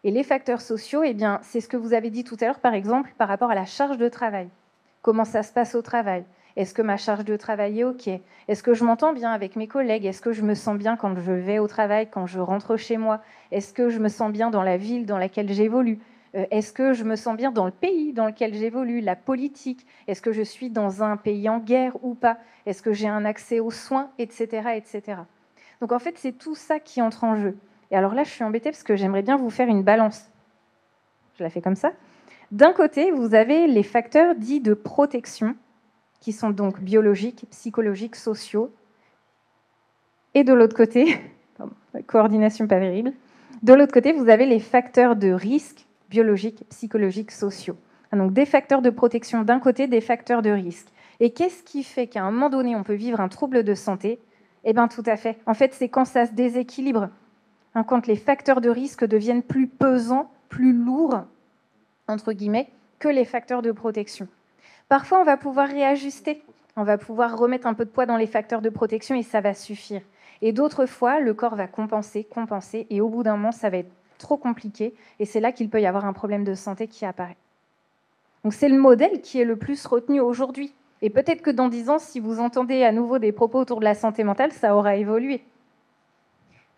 Et les facteurs sociaux, eh bien, c'est ce que vous avez dit tout à l'heure, par exemple, par rapport à la charge de travail. Comment ça se passe au travail? Est-ce que ma charge de travail est OK? Est-ce que je m'entends bien avec mes collègues? Est-ce que je me sens bien quand je vais au travail, quand je rentre chez moi? Est-ce que je me sens bien dans la ville dans laquelle j'évolue? Est-ce que je me sens bien dans le pays dans lequel j'évolue? La politique? Est-ce que je suis dans un pays en guerre ou pas? Est-ce que j'ai un accès aux soins, etc., etc. Donc en fait, c'est tout ça qui entre en jeu. Et alors là, je suis embêtée parce que j'aimerais bien vous faire une balance. Je la fais comme ça. D'un côté, vous avez les facteurs dits de protection, qui sont donc biologiques, psychologiques, sociaux. Et de l'autre côté, pardon, coordination pas terrible, de l'autre côté, vous avez les facteurs de risque biologiques, psychologiques, sociaux. Donc des facteurs de protection d'un côté, des facteurs de risque. Et qu'est-ce qui fait qu'à un moment donné, on peut vivre un trouble de santé? Eh bien, tout à fait. En fait, c'est quand ça se déséquilibre, quand les facteurs de risque deviennent plus pesants, plus lourds, entre guillemets, que les facteurs de protection. Parfois, on va pouvoir réajuster. On va pouvoir remettre un peu de poids dans les facteurs de protection et ça va suffire. Et d'autres fois, le corps va compenser, et au bout d'un moment, ça va être trop compliqué. Et c'est là qu'il peut y avoir un problème de santé qui apparaît. Donc c'est le modèle qui est le plus retenu aujourd'hui. Et peut-être que dans 10 ans, si vous entendez à nouveau des propos autour de la santé mentale, ça aura évolué.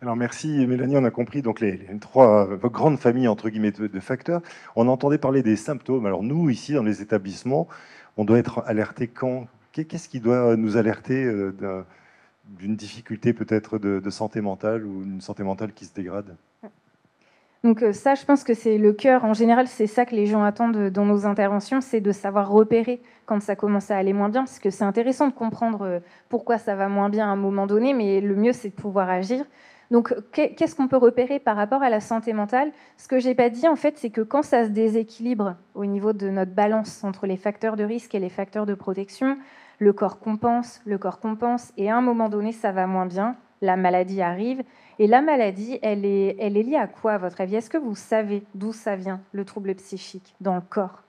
Alors merci Mélanie, on a compris donc les trois grandes familles entre guillemets de facteurs. On entendait parler des symptômes. Alors nous ici dans les établissements, on doit être alerté quand? Qu'est-ce qui doit nous alerter d'une difficulté peut-être de santé mentale ou une santé mentale qui se dégrade? Donc ça, je pense que c'est le cœur. En général, c'est ça que les gens attendent dans nos interventions, c'est de savoir repérer quand ça commence à aller moins bien, parce que c'est intéressant de comprendre pourquoi ça va moins bien à un moment donné, mais le mieux, c'est de pouvoir agir. Donc, qu'est-ce qu'on peut repérer par rapport à la santé mentale? Ce que je n'ai pas dit, en fait, c'est que quand ça se déséquilibre au niveau de notre balance entre les facteurs de risque et les facteurs de protection, le corps compense, et à un moment donné, ça va moins bien, la maladie arrive. Et la maladie, elle est liée à quoi, à votre avis? Est-ce que vous savez d'où ça vient, le trouble psychique, dans le corps?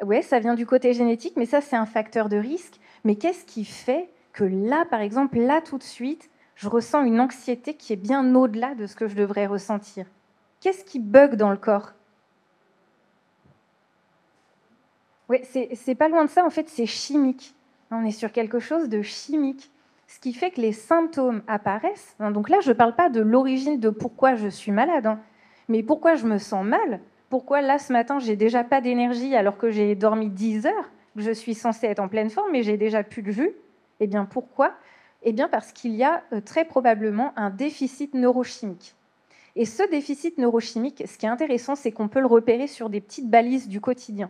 Oui, ça vient du côté génétique, mais ça, c'est un facteur de risque. Mais qu'est-ce qui fait que là, par exemple, là, tout de suite, je ressens une anxiété qui est bien au-delà de ce que je devrais ressentir? Qu'est-ce qui bug dans le corps? Oui, c'est pas loin de ça, en fait, c'est chimique. On est sur quelque chose de chimique. Ce qui fait que les symptômes apparaissent. Donc là, je ne parle pas de l'origine de pourquoi je suis malade, mais pourquoi je me sens mal. Pourquoi là, ce matin, j'ai déjà pas d'énergie alors que j'ai dormi 10 heures, que je suis censée être en pleine forme, mais j'ai déjà plus de jus. Eh bien, pourquoi? Eh bien, parce qu'il y a très probablement un déficit neurochimique. Et ce déficit neurochimique, ce qui est intéressant, c'est qu'on peut le repérer sur des petites balises du quotidien.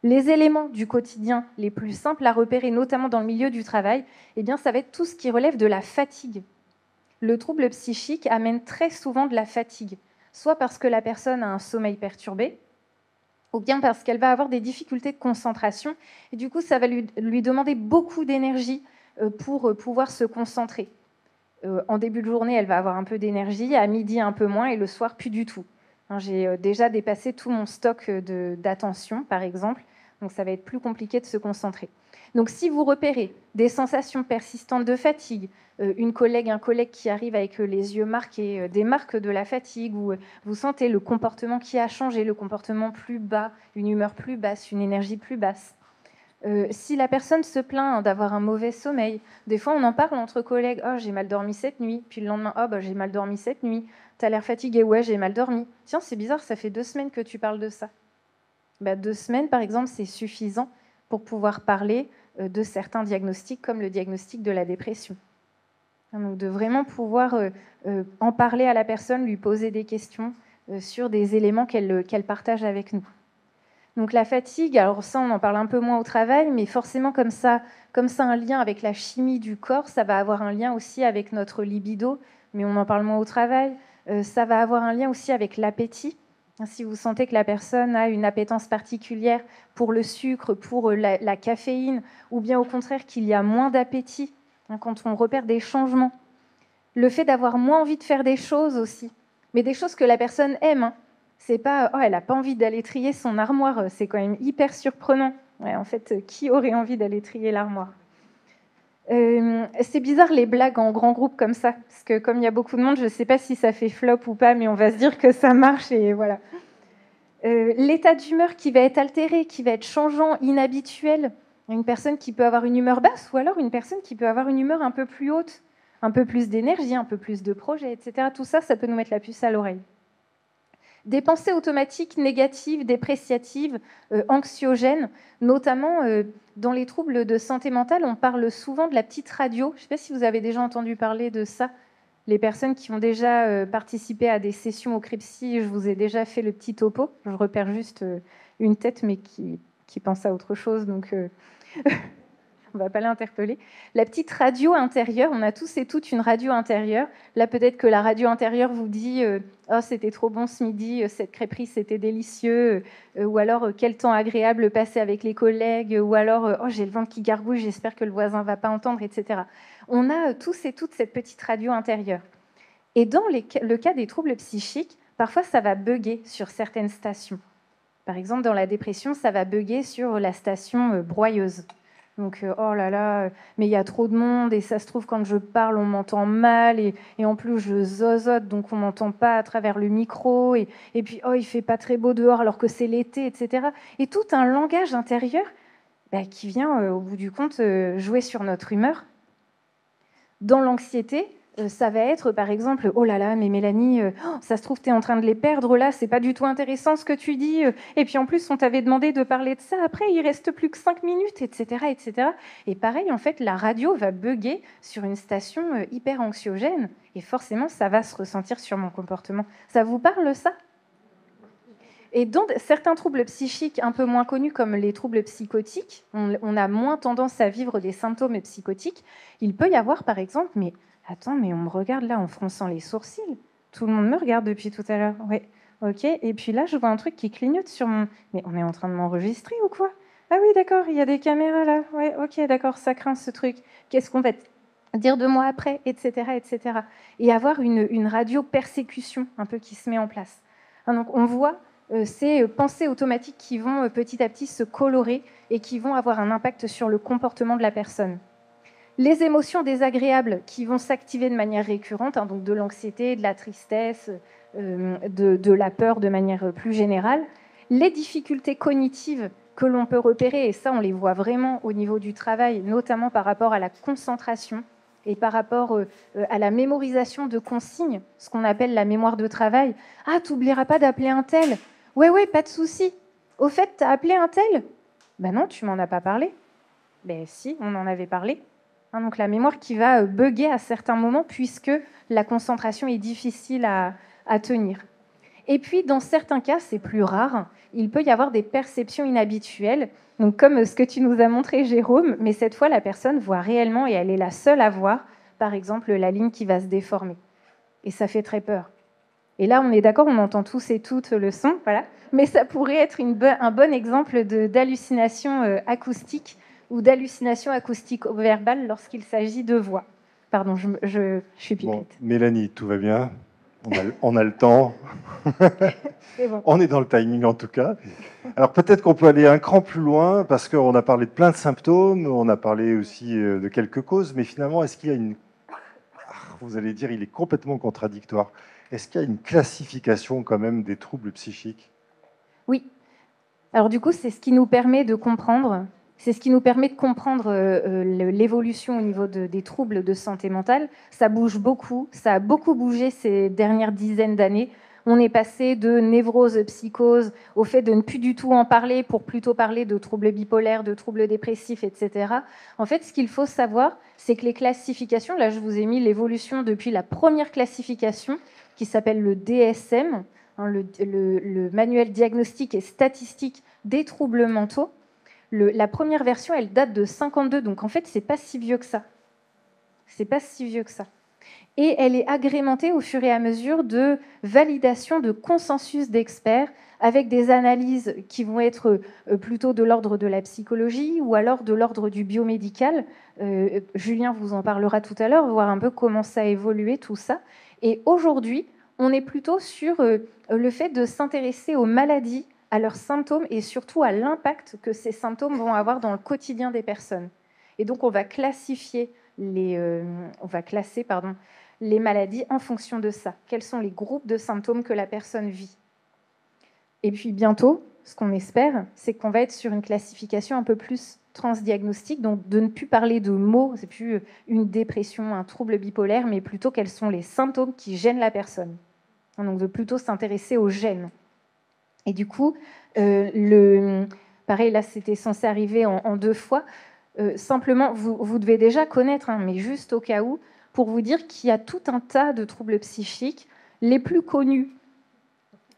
Les éléments du quotidien les plus simples à repérer, notamment dans le milieu du travail, eh bien, ça va être tout ce qui relève de la fatigue. Le trouble psychique amène très souvent de la fatigue, soit parce que la personne a un sommeil perturbé, ou bien parce qu'elle va avoir des difficultés de concentration, et du coup, ça va lui demander beaucoup d'énergie pour pouvoir se concentrer. En début de journée, elle va avoir un peu d'énergie, à midi un peu moins, et le soir, plus du tout. J'ai déjà dépassé tout mon stock d'attention, par exemple, donc ça va être plus compliqué de se concentrer. Donc si vous repérez des sensations persistantes de fatigue, un collègue qui arrive avec les yeux marqués, des marques de la fatigue, ou vous sentez le comportement qui a changé, le comportement plus bas, une humeur plus basse, une énergie plus basse. Si la personne se plaint d'avoir un mauvais sommeil, des fois on en parle entre collègues, oh j'ai mal dormi cette nuit, puis le lendemain, oh bah, j'ai mal dormi cette nuit, t'as l'air fatigué, ouais j'ai mal dormi. Tiens, c'est bizarre, ça fait 2 semaines que tu parles de ça. 2 semaines par exemple, c'est suffisant pour pouvoir parler de certains diagnostics comme le diagnostic de la dépression. Donc de vraiment pouvoir en parler à la personne, lui poser des questions sur des éléments qu'elle partage avec nous. Donc la fatigue, alors ça on en parle un peu moins au travail, mais forcément comme ça un lien avec la chimie du corps, ça va avoir un lien aussi avec notre libido, mais on en parle moins au travail. Ça va avoir un lien aussi avec l'appétit. Si vous sentez que la personne a une appétence particulière pour le sucre, pour la caféine, ou bien au contraire qu'il y a moins d'appétit, quand on repère des changements. Le fait d'avoir moins envie de faire des choses aussi, mais des choses que la personne aime. C'est pas, oh, elle n'a pas envie d'aller trier son armoire, c'est quand même hyper surprenant. Ouais, en fait, qui aurait envie d'aller trier l'armoire? C'est bizarre les blagues en grand groupe comme ça, parce que comme il y a beaucoup de monde, je ne sais pas si ça fait flop ou pas, mais on va se dire que ça marche et voilà. L'état d'humeur qui va être altéré, qui va être changeant, inhabituel. Une personne qui peut avoir une humeur basse ou alors une personne qui peut avoir une humeur un peu plus haute, un peu plus d'énergie, un peu plus de projet, etc. Tout ça, ça peut nous mettre la puce à l'oreille. Des pensées automatiques négatives, dépréciatives, anxiogènes, notamment dans les troubles de santé mentale, on parle souvent de la petite radio. Je ne sais pas si vous avez déjà entendu parler de ça. Les personnes qui ont déjà participé à des sessions au CRIPSI, je vous ai déjà fait le petit topo. Je repère juste une tête, mais qui pense à autre chose, donc on ne va pas l'interpeller. La petite radio intérieure, on a tous et toutes une radio intérieure. Là, peut-être que la radio intérieure vous dit oh, c'était trop bon ce midi, cette crêperie, c'était délicieux. Ou alors, quel temps agréable passé avec les collègues. Ou alors, oh, j'ai le ventre qui gargouille, j'espère que le voisin ne va pas entendre, etc. On a tous et toutes cette petite radio intérieure. Et dans le cas des troubles psychiques, parfois, ça va bugger sur certaines stations. Par exemple, dans la dépression, ça va bugger sur la station broyeuse. Donc, oh là là, mais il y a trop de monde et ça se trouve, quand je parle, on m'entend mal et en plus, je zozote, donc on m'entend pas à travers le micro. Et puis, oh, il fait pas très beau dehors alors que c'est l'été, etc. Et tout un langage intérieur qui vient, au bout du compte, jouer sur notre humeur. Dans l'anxiété, ça va être, par exemple, oh là là, mais Mélanie, ça se trouve, tu es en train de les perdre là, c'est pas du tout intéressant ce que tu dis. Et puis en plus, on t'avait demandé de parler de ça. Après, il reste plus que 5 minutes, etc., etc. Et pareil, en fait, la radio va bugger sur une station hyper anxiogène. Et forcément, ça va se ressentir sur mon comportement. Ça vous parle, ça ? Et dans certains troubles psychiques un peu moins connus, comme les troubles psychotiques, on a moins tendance à vivre des symptômes psychotiques. Il peut y avoir, par exemple, mais attends, mais on me regarde là en fronçant les sourcils. Tout le monde me regarde depuis tout à l'heure. Oui, ok. Et puis là, je vois un truc qui clignote sur mon... Mais on est en train de m'enregistrer ou quoi? Ah oui, d'accord, il y a des caméras là. Oui, ok, d'accord, ça craint ce truc. Qu'est-ce qu'on va dire de moi après, etc., etc. Et avoir une radio-persécution un peu qui se met en place. Donc on voit ces pensées automatiques qui vont petit à petit se colorer et qui vont avoir un impact sur le comportement de la personne. Les émotions désagréables qui vont s'activer de manière récurrente, donc de l'anxiété, de la tristesse, de la peur de manière plus générale. Les difficultés cognitives que l'on peut repérer, et ça on les voit vraiment au niveau du travail, notamment par rapport à la concentration et par rapport à la mémorisation de consignes, ce qu'on appelle la mémoire de travail. Ah, tu n'oublieras pas d'appeler un tel. Ouais, pas de souci. Au fait, tu as appelé un tel? Ben non, tu m'en as pas parlé. Ben si, on en avait parlé. Donc la mémoire qui va bugger à certains moments puisque la concentration est difficile à tenir. Et puis, dans certains cas, c'est plus rare, il peut y avoir des perceptions inhabituelles, donc comme ce que tu nous as montré, Jérôme, mais cette fois, la personne voit réellement, et elle est la seule à voir, par exemple, la ligne qui va se déformer. Et ça fait très peur. Et là, on est d'accord, on entend tous et toutes le son, voilà. Mais ça pourrait être un bon exemple d'hallucination acoustique ou d'hallucination acoustico-verbale lorsqu'il s'agit de voix. Pardon, je suis pipette. Bon, Mélanie, tout va bien. On a le temps. Bon. On est dans le timing en tout cas. Alors peut-être qu'on peut aller un cran plus loin parce qu'on a parlé de plein de symptômes, on a parlé aussi de quelques causes, mais finalement, est-ce qu'il y a une... Vous allez dire, il est complètement contradictoire. Est-ce qu'il y a une classification quand même des troubles psychiques? Oui. Alors du coup, c'est ce qui nous permet de comprendre. C'est ce qui nous permet de comprendre l'évolution au niveau des troubles de santé mentale. Ça bouge beaucoup, ça a beaucoup bougé ces dernières dizaines d'années. On est passé de névrose, psychose, au fait de ne plus du tout en parler pour plutôt parler de troubles bipolaires, de troubles dépressifs, etc. En fait, ce qu'il faut savoir, c'est que les classifications, là je vous ai mis l'évolution depuis la première classification, qui s'appelle le DSM, le manuel diagnostique et statistique des troubles mentaux. La première version, elle date de 1952, donc en fait, c'est pas si vieux que ça. C'est pas si vieux que ça. Et elle est agrémentée au fur et à mesure de validation de consensus d'experts avec des analyses qui vont être plutôt de l'ordre de la psychologie ou alors de l'ordre du biomédical. Julien vous en parlera tout à l'heure, voir un peu comment ça a évolué, tout ça. Et aujourd'hui, on est plutôt sur le fait de s'intéresser aux maladies, à leurs symptômes et surtout à l'impact que ces symptômes vont avoir dans le quotidien des personnes. Et donc, on va classer les maladies en fonction de ça. Quels sont les groupes de symptômes que la personne vit? Et puis bientôt, ce qu'on espère, c'est qu'on va être sur une classification un peu plus transdiagnostique, donc de ne plus parler de mots, c'est plus une dépression, un trouble bipolaire, mais plutôt quels sont les symptômes qui gênent la personne. Donc de plutôt s'intéresser aux gènes. Et du coup, pareil, là c'était censé arriver en 2 fois. Simplement, vous devez déjà connaître, mais juste au cas où, pour vous dire qu'il y a tout un tas de troubles psychiques, les plus connus,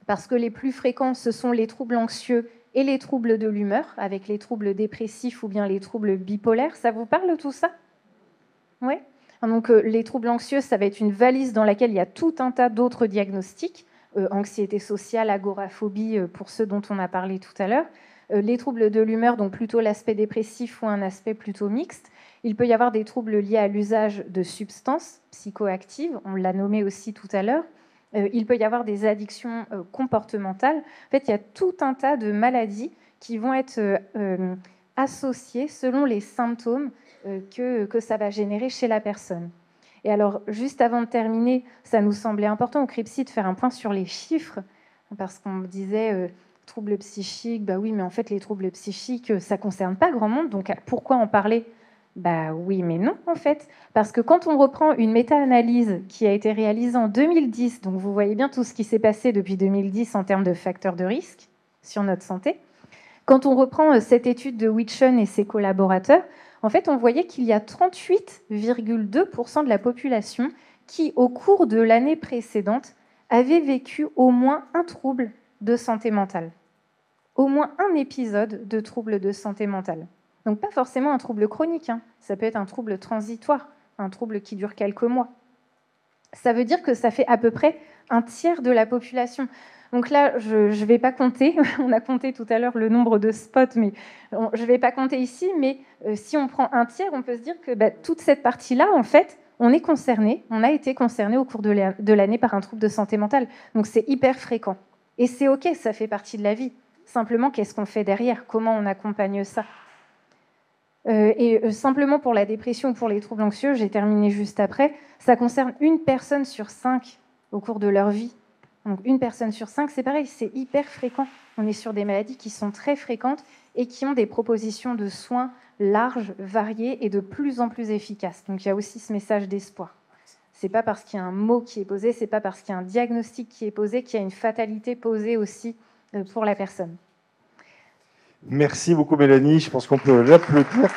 parce que les plus fréquents, ce sont les troubles anxieux et les troubles de l'humeur, avec les troubles dépressifs ou bien les troubles bipolaires. Ça vous parle tout ça? Oui. Donc les troubles anxieux, ça va être une valise dans laquelle il y a tout un tas d'autres diagnostics, anxiété sociale, agoraphobie, pour ceux dont on a parlé tout à l'heure. Les troubles de l'humeur, donc plutôt l'aspect dépressif ou un aspect plutôt mixte. Il peut y avoir des troubles liés à l'usage de substances psychoactives, on l'a nommé aussi tout à l'heure. Il peut y avoir des addictions comportementales. En fait, il y a tout un tas de maladies qui vont être associées selon les symptômes que ça va générer chez la personne. Et alors, juste avant de terminer, ça nous semblait important au CRIPSI de faire un point sur les chiffres, parce qu'on disait troubles psychiques, bah oui, mais en fait, les troubles psychiques, ça ne concerne pas grand monde, donc pourquoi en parler? Bah oui, mais non, en fait, parce que quand on reprend une méta-analyse qui a été réalisée en 2010, donc vous voyez bien tout ce qui s'est passé depuis 2010 en termes de facteurs de risque sur notre santé, quand on reprend cette étude de Witchen et ses collaborateurs, en fait, on voyait qu'il y a 38,2% de la population qui, au cours de l'année précédente, avait vécu au moins un trouble de santé mentale. Au moins un épisode de trouble de santé mentale. Donc pas forcément un trouble chronique, ça peut être un trouble transitoire, un trouble qui dure quelques mois. Ça veut dire que ça fait à peu près un tiers de la population. Donc là, je ne vais pas compter, on a compté tout à l'heure le nombre de spots, mais je ne vais pas compter ici, mais si on prend un tiers, on peut se dire que toute cette partie-là, en fait, on est concerné, on a été concerné au cours de l'année par un trouble de santé mentale. Donc c'est hyper fréquent. Et c'est OK, ça fait partie de la vie. Simplement, qu'est-ce qu'on fait derrière? Comment on accompagne ça? Simplement pour la dépression ou pour les troubles anxieux, j'ai terminé juste après, ça concerne 1 personne sur 5 au cours de leur vie. Donc 1 personne sur 5, c'est pareil, c'est hyper fréquent. On est sur des maladies qui sont très fréquentes et qui ont des propositions de soins larges, variées et de plus en plus efficaces. Donc il y a aussi ce message d'espoir. C'est pas parce qu'il y a un mot qui est posé, c'est pas parce qu'il y a un diagnostic qui est posé qu'il y a une fatalité posée aussi pour la personne. Merci beaucoup Mélanie, je pense qu'on peut l'applaudir.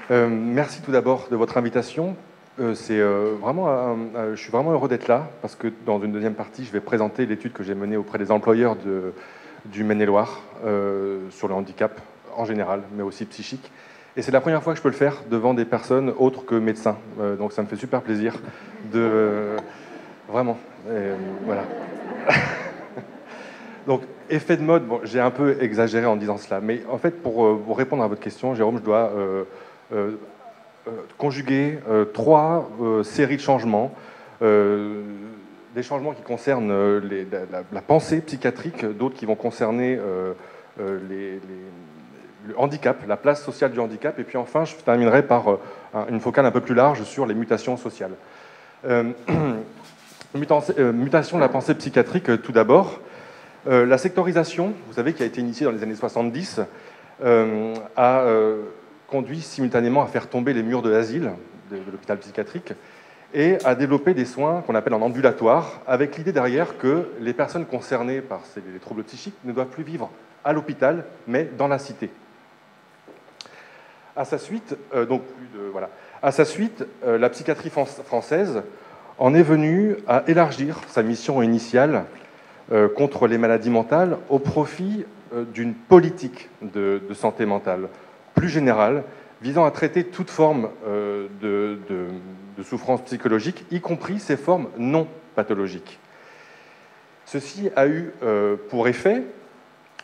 Merci tout d'abord de votre invitation. Je suis vraiment heureux d'être là parce que dans une deuxième partie, je vais présenter l'étude que j'ai menée auprès des employeurs du Maine-et-Loire sur le handicap en général, mais aussi psychique. Et c'est la première fois que je peux le faire devant des personnes autres que médecins. Donc ça me fait super plaisir de... Vraiment. Voilà. Donc, effet de mode, bon, j'ai un peu exagéré en disant cela, mais en fait, pour vous répondre à votre question, Jérôme, je dois conjuguer 3 séries de changements, des changements qui concernent la pensée psychiatrique, d'autres qui vont concerner le handicap, la place sociale du handicap, et puis enfin, je terminerai par une focale un peu plus large sur les mutations sociales. Mutation de la pensée psychiatrique, tout d'abord. La sectorisation, vous savez, qui a été initiée dans les années 70, a conduit simultanément à faire tomber les murs de l'asile, de l'hôpital psychiatrique, et à développer des soins qu'on appelle en ambulatoire, avec l'idée derrière que les personnes concernées par les troubles psychiques ne doivent plus vivre à l'hôpital, mais dans la cité. À sa suite, la psychiatrie française en est venue à élargir sa mission initiale contre les maladies mentales au profit d'une politique de santé mentale plus générale, visant à traiter toute forme de souffrance psychologique, y compris ces formes non pathologiques. Ceci a eu pour effet,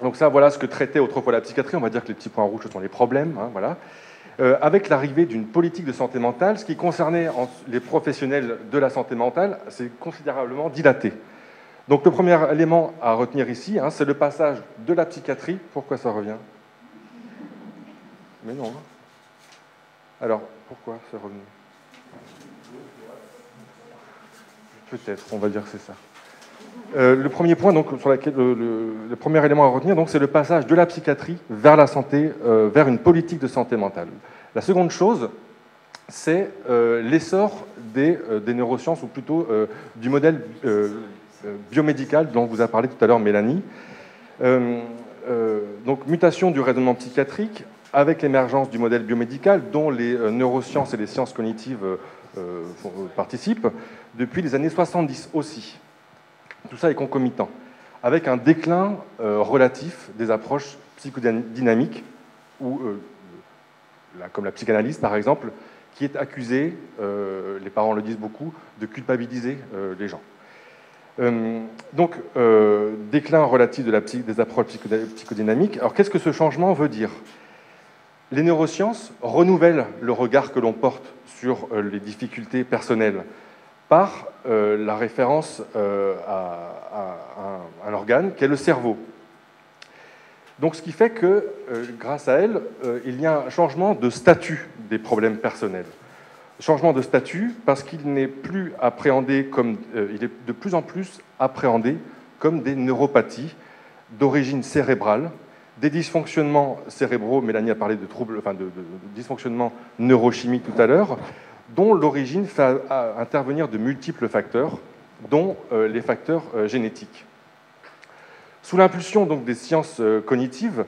donc ça voilà ce que traitait autrefois la psychiatrie, on va dire que les petits points rouges ce sont les problèmes, voilà. Avec l'arrivée d'une politique de santé mentale, ce qui concernait les professionnels de la santé mentale, c'est considérablement dilaté. Donc le premier élément à retenir ici, c'est le passage de la psychiatrie. Pourquoi ça revient? Mais non. Alors, pourquoi c'est revenu? Peut-être, on va dire que c'est ça. Le premier point, donc, sur lequel le premier élément à retenir, donc, c'est le passage de la psychiatrie vers la santé, vers une politique de santé mentale. La seconde chose, c'est l'essor des neurosciences, ou plutôt du modèle biomédical dont vous a parlé tout à l'heure Mélanie. Donc, mutation du raisonnement psychiatrique avec l'émergence du modèle biomédical dont les neurosciences et les sciences cognitives participent depuis les années 70 aussi. Tout ça est concomitant, avec un déclin relatif des approches psychodynamiques, ou, comme la psychanalyse par exemple, qui est accusée, les parents le disent beaucoup, de culpabiliser les gens. Donc, déclin relatif des approches psychodynamiques. Alors, qu'est-ce que ce changement veut dire? Les neurosciences renouvellent le regard que l'on porte sur les difficultés personnelles par la référence à un organe qui est le cerveau. Donc, ce qui fait que, grâce à elle, il y a un changement de statut des problèmes personnels. Changement de statut parce qu'il n'est plus appréhendé comme, il est de plus en plus appréhendé comme des neuropathies d'origine cérébrale, des dysfonctionnements cérébraux. Mélanie a parlé de troubles, enfin de dysfonctionnements neurochimiques tout à l'heure, dont l'origine fait intervenir de multiples facteurs, dont les facteurs génétiques. Sous l'impulsion donc des sciences cognitives,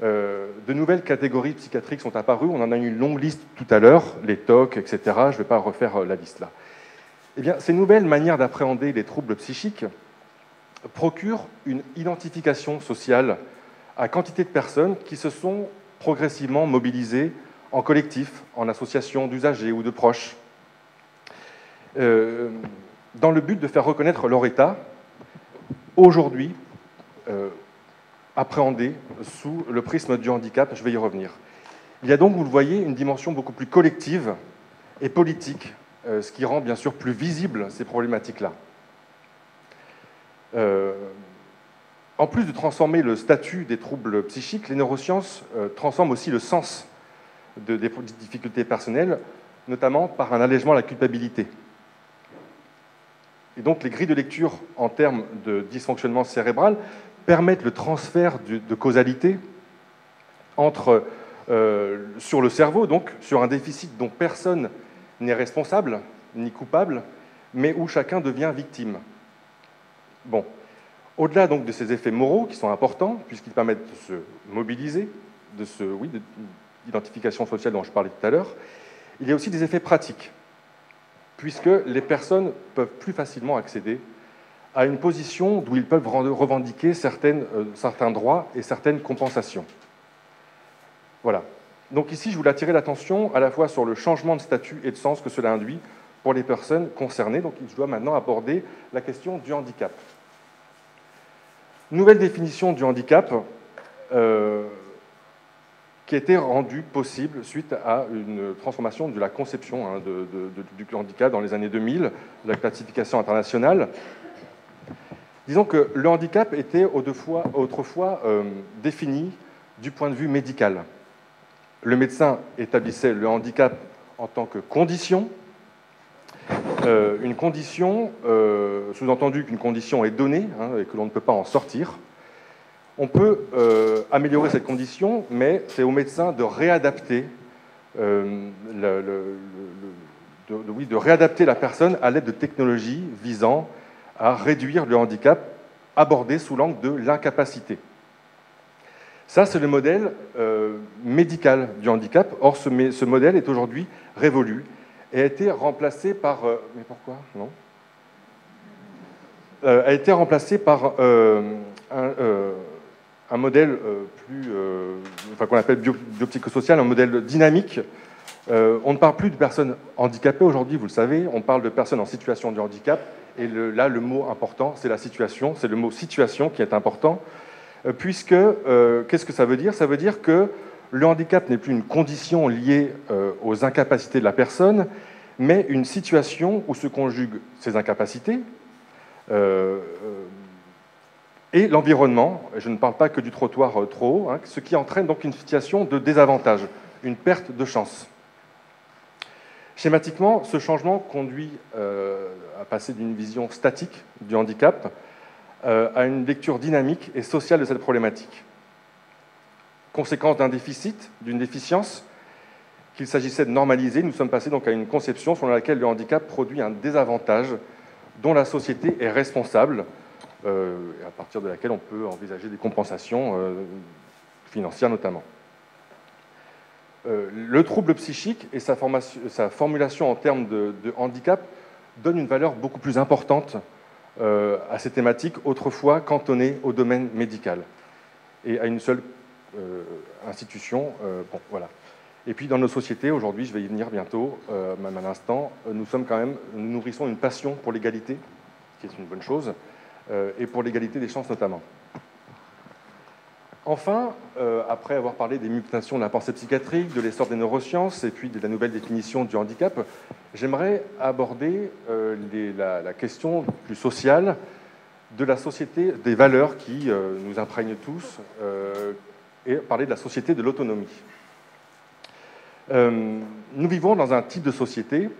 de nouvelles catégories psychiatriques sont apparues. On en a eu une longue liste tout à l'heure, les TOC, etc. Je ne vais pas refaire la liste là. Eh bien, ces nouvelles manières d'appréhender les troubles psychiques procurent une identification sociale à quantité de personnes qui se sont progressivement mobilisées en collectif, en association d'usagers ou de proches, dans le but de faire reconnaître leur état, aujourd'hui, appréhendé sous le prisme du handicap. Je vais y revenir. Il y a donc, vous le voyez, une dimension beaucoup plus collective et politique, ce qui rend bien sûr plus visible ces problématiques-là. En plus de transformer le statut des troubles psychiques, les neurosciences transforment aussi le sens des difficultés personnelles, notamment par un allègement de la culpabilité. Et donc les grilles de lecture en termes de dysfonctionnement cérébral permettent le transfert de causalité entre, sur le cerveau, donc sur un déficit dont personne n'est responsable ni coupable, mais où chacun devient victime. Bon. Au-delà donc de ces effets moraux qui sont importants, puisqu'ils permettent de se mobiliser, d'identification sociale dont je parlais tout à l'heure, il y a aussi des effets pratiques, puisque les personnes peuvent plus facilement accéder à une position d'où ils peuvent revendiquer certains droits et certaines compensations. Voilà. Donc ici, je voulais attirer l'attention à la fois sur le changement de statut et de sens que cela induit pour les personnes concernées. Donc je dois maintenant aborder la question du handicap. Nouvelle définition du handicap qui a été rendue possible suite à une transformation de la conception du handicap dans les années 2000, de la classification internationale. Disons que le handicap était autrefois défini du point de vue médical. Le médecin établissait le handicap en tant que condition. Une condition, sous-entendu qu'une condition est donnée et que l'on ne peut pas en sortir. On peut améliorer cette condition, mais c'est au médecin de réadapter, de réadapter la personne à l'aide de technologies visant à réduire le handicap abordé sous l'angle de l'incapacité. Ça, c'est le modèle médical du handicap. Or, ce modèle est aujourd'hui révolu et a été remplacé par... mais pourquoi? Non. A été remplacé par un modèle qu'on appelle biopsychosocial, un modèle dynamique. On ne parle plus de personnes handicapées aujourd'hui, vous le savez, on parle de personnes en situation de handicap. Et là, le mot important, c'est la situation, c'est le mot situation qui est important, puisque, qu'est-ce que ça veut dire? Ça veut dire que le handicap n'est plus une condition liée aux incapacités de la personne, mais une situation où se conjuguent ces incapacités et l'environnement. Je ne parle pas que du trottoir trop haut, ce qui entraîne donc une situation de désavantage, une perte de chance. Schématiquement, ce changement conduit à passer d'une vision statique du handicap à une lecture dynamique et sociale de cette problématique. Conséquence d'un déficit, d'une déficience qu'il s'agissait de normaliser, nous sommes passés donc à une conception selon laquelle le handicap produit un désavantage dont la société est responsable, et à partir de laquelle on peut envisager des compensations financières notamment. Le trouble psychique et sa formulation en termes de handicap donnent une valeur beaucoup plus importante à ces thématiques autrefois cantonnées au domaine médical et à une seule institution. Bon, voilà. Et puis dans nos sociétés, aujourd'hui, je vais y venir bientôt, même à l'instant, nous nourrissons une passion pour l'égalité, qui est une bonne chose, et pour l'égalité des chances notamment. Enfin, après avoir parlé des mutations de la pensée psychiatrique, de l'essor des neurosciences et puis de la nouvelle définition du handicap, j'aimerais aborder la question plus sociale de la société, des valeurs qui nous imprègnent tous, et parler de la société de l'autonomie. Nous vivons dans un type de société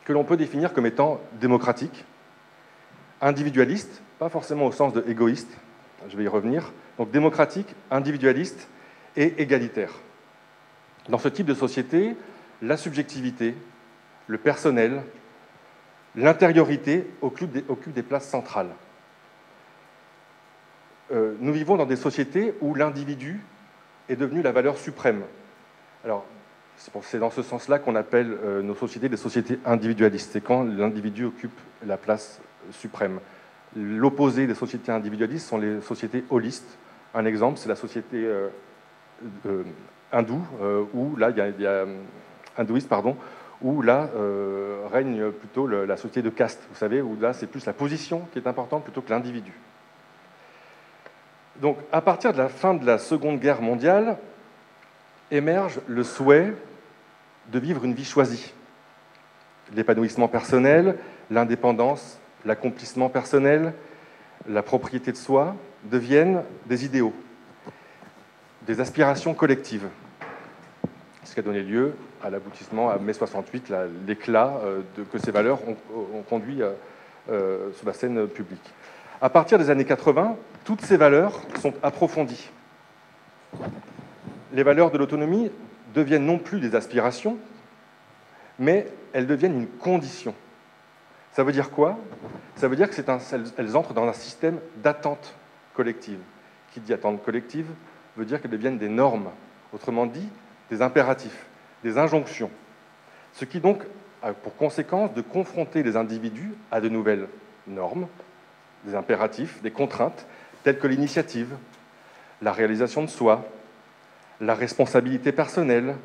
que l'on peut définir comme étant démocratique, individualiste, pas forcément au sens de égoïste, je vais y revenir, donc démocratique, individualiste et égalitaire. Dans ce type de société, la subjectivité, le personnel, l'intériorité occupent des places centrales. Nous vivons dans des sociétés où l'individu est devenu la valeur suprême. Alors, c'est dans ce sens-là qu'on appelle nos sociétés des sociétés individualistes. C'est quand l'individu occupe la place suprême. L'opposé des sociétés individualistes sont les sociétés holistes. Un exemple, c'est la société hindoue, où là, hindouiste, pardon, où là règne plutôt la société de caste, vous savez, où là c'est plus la position qui est importante plutôt que l'individu. Donc, à partir de la fin de la Seconde Guerre mondiale, émerge le souhait de vivre une vie choisie. L'épanouissement personnel, l'indépendance, l'accomplissement personnel, la propriété de soi deviennent des idéaux, des aspirations collectives. Ce qui a donné lieu à l'aboutissement, à mai 68, l'éclat que ces valeurs ont conduit sur la scène publique. À partir des années 80, toutes ces valeurs sont approfondies. Les valeurs de l'autonomie deviennent non plus des aspirations, mais elles deviennent une condition. Ça veut dire quoi? Ça veut dire qu'elles entrent dans un système d'attente collective. Qui dit attente collective veut dire qu'elles deviennent des normes, autrement dit, des impératifs, des injonctions. Ce qui donc a pour conséquence de confronter les individus à de nouvelles normes, des impératifs, des contraintes, telles que l'initiative, la réalisation de soi, la responsabilité personnelle,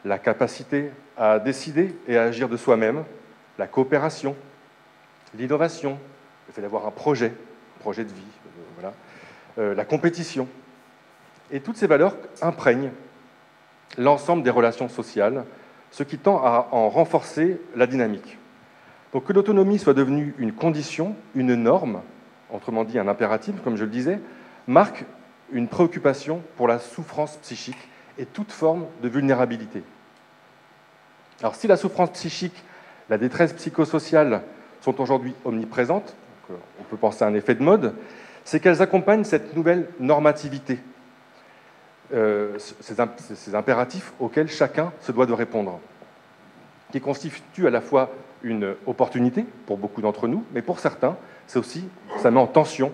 la capacité à décider et à agir de soi-même, la coopération, l'innovation, le fait d'avoir un projet de vie, voilà, la compétition. Et toutes ces valeurs imprègnent l'ensemble des relations sociales, ce qui tend à en renforcer la dynamique. Donc que l'autonomie soit devenue une condition, une norme, autrement dit un impératif, comme je le disais, marque une préoccupation pour la souffrance psychique et toute forme de vulnérabilité. Alors si la souffrance psychique, la détresse psychosociale sont aujourd'hui omniprésentes, on peut penser à un effet de mode, c'est qu'elles accompagnent cette nouvelle normativité, ces impératifs auxquels chacun se doit de répondre, qui constituent à la fois une opportunité pour beaucoup d'entre nous, mais pour certains, ça met en tension,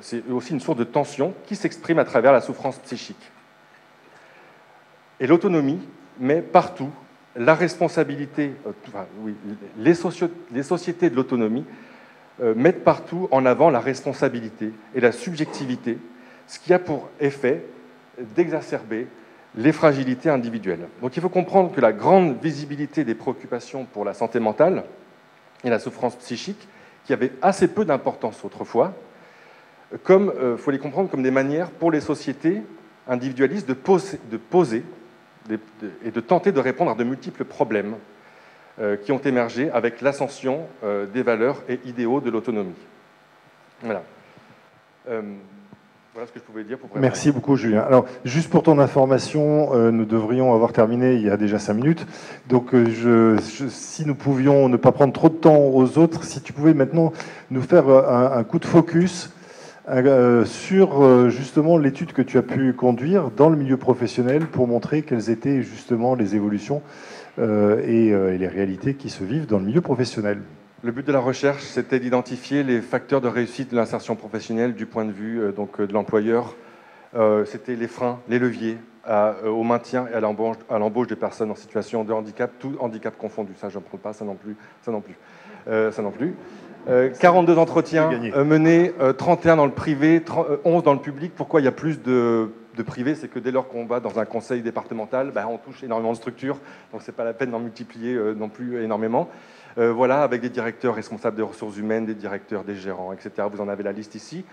c'est aussi une source de tension qui s'exprime à travers la souffrance psychique. Et l'autonomie met partout la responsabilité, les sociétés de l'autonomie mettent partout en avant la responsabilité et la subjectivité, ce qui a pour effet d'exacerber les fragilités individuelles. Donc il faut comprendre que la grande visibilité des préoccupations pour la santé mentale et la souffrance psychique, qui avaient assez peu d'importance autrefois, faut les comprendre comme des manières pour les sociétés individualistes de poser et de tenter de répondre à de multiples problèmes qui ont émergé avec l'ascension des valeurs et idéaux de l'autonomie. Voilà. Voilà ce que je pouvais dire pour préparer. Merci beaucoup, Julien. Alors, juste pour ton information, nous devrions avoir terminé il y a déjà 5 minutes. Donc, si nous pouvions ne pas prendre trop de temps aux autres, si tu pouvais maintenant nous faire un coup de focus sur justement l'étude que tu as pu conduire dans le milieu professionnel pour montrer quelles étaient justement les évolutions et les réalités qui se vivent dans le milieu professionnel. Le but de la recherche, c'était d'identifier les facteurs de réussite de l'insertion professionnelle du point de vue de l'employeur. C'était les freins, les leviers au maintien et à l'embauche des personnes en situation de handicap, tout handicap confondu. Ça, je ne prends pas, ça non plus. 42 entretiens menés, 31 dans le privé, 11 dans le public. Pourquoi il y a plus de privé? C'est que dès lors qu'on va dans un conseil départemental, on touche énormément de structures, donc ce n'est pas la peine d'en multiplier non plus énormément. Voilà, avec des directeurs responsables des ressources humaines, des directeurs, des gérants, etc. Vous en avez la liste ici.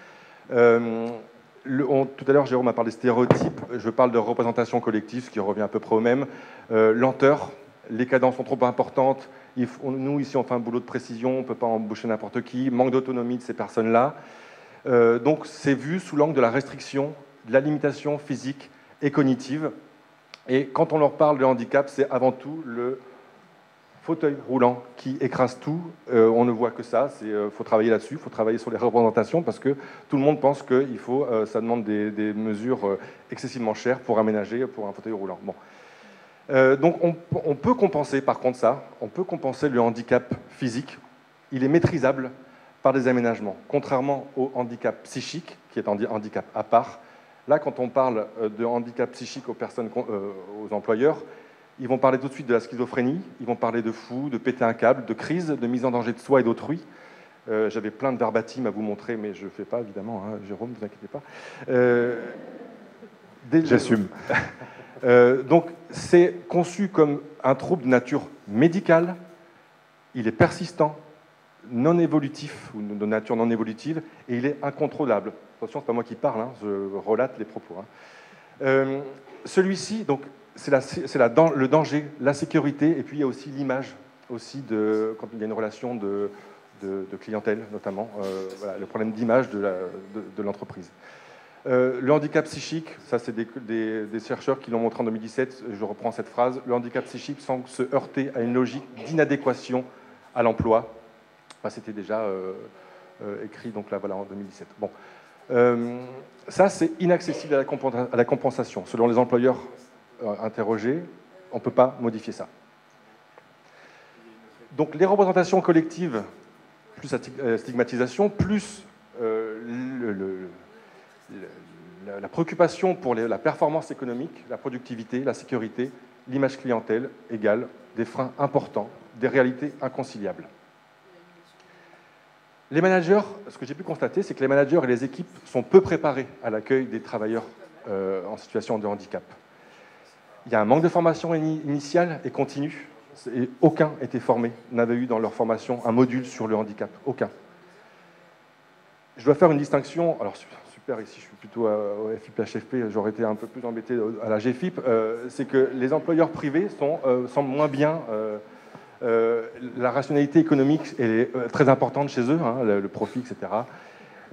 Tout à l'heure, Jérôme a parlé de stéréotypes. Je parle de représentation collective, ce qui revient à peu près au même. Lenteur, les cadences sont trop importantes. Nous, ici, on fait un boulot de précision, on ne peut pas embaucher n'importe qui. Manque d'autonomie de ces personnes-là. Donc, c'est vu sous l'angle de la restriction, de la limitation physique et cognitive. Et quand on leur parle de handicap, c'est avant tout le fauteuil roulant qui écrase tout. On ne voit que ça. Faut travailler là-dessus. Il faut travailler sur les représentations parce que tout le monde pense que ça demande des mesures excessivement chères pour aménager pour un fauteuil roulant. Bon. Donc on peut compenser par contre ça. On peut compenser le handicap physique. Il est maîtrisable par des aménagements. Contrairement au handicap psychique, qui est un handicap à part. Là, quand on parle de handicap psychique aux employeurs, ils vont parler tout de suite de la schizophrénie, ils vont parler de fou, de péter un câble, de crise, de mise en danger de soi et d'autrui. J'avais plein de verbatim à vous montrer, mais je ne fais pas, évidemment, hein, Jérôme, ne vous inquiétez pas. J'assume. Donc, c'est conçu comme un trouble de nature médicale, il est persistant, non évolutif, ou de nature non évolutive, et il est incontrôlable. Attention, ce n'est pas moi qui parle, hein, je relate les propos. Hein. Celui-ci, donc, c'est le danger, la sécurité, et puis il y a aussi l'image, aussi quand il y a une relation de clientèle, notamment, voilà, le problème d'image de l'entreprise. Le handicap psychique, ça c'est des chercheurs qui l'ont montré en 2017, je reprends cette phrase, le handicap psychique semble se heurter à une logique d'inadéquation à l'emploi. C'était déjà écrit donc là, voilà, en 2017. Bon. Ça, c'est inaccessible à la compensation. Selon les employeurs interrogés, on ne peut pas modifier ça. Donc les représentations collectives, plus la stigmatisation, plus la préoccupation pour la performance économique, la productivité, la sécurité, l'image clientèle égale des freins importants, des réalités inconciliables. Les managers, ce que j'ai pu constater, c'est que les managers et les équipes sont peu préparés à l'accueil des travailleurs en situation de handicap. Il y a un manque de formation initiale et continue. Et aucun était formé, n'avait eu dans leur formation un module sur le handicap. Aucun. Je dois faire une distinction. Alors, super, ici, je suis plutôt au FIPHFP, j'aurais été un peu plus embêté à la GFIP. C'est que les employeurs privés semblent moins bien. La rationalité économique est très importante chez eux, hein, le profit, etc.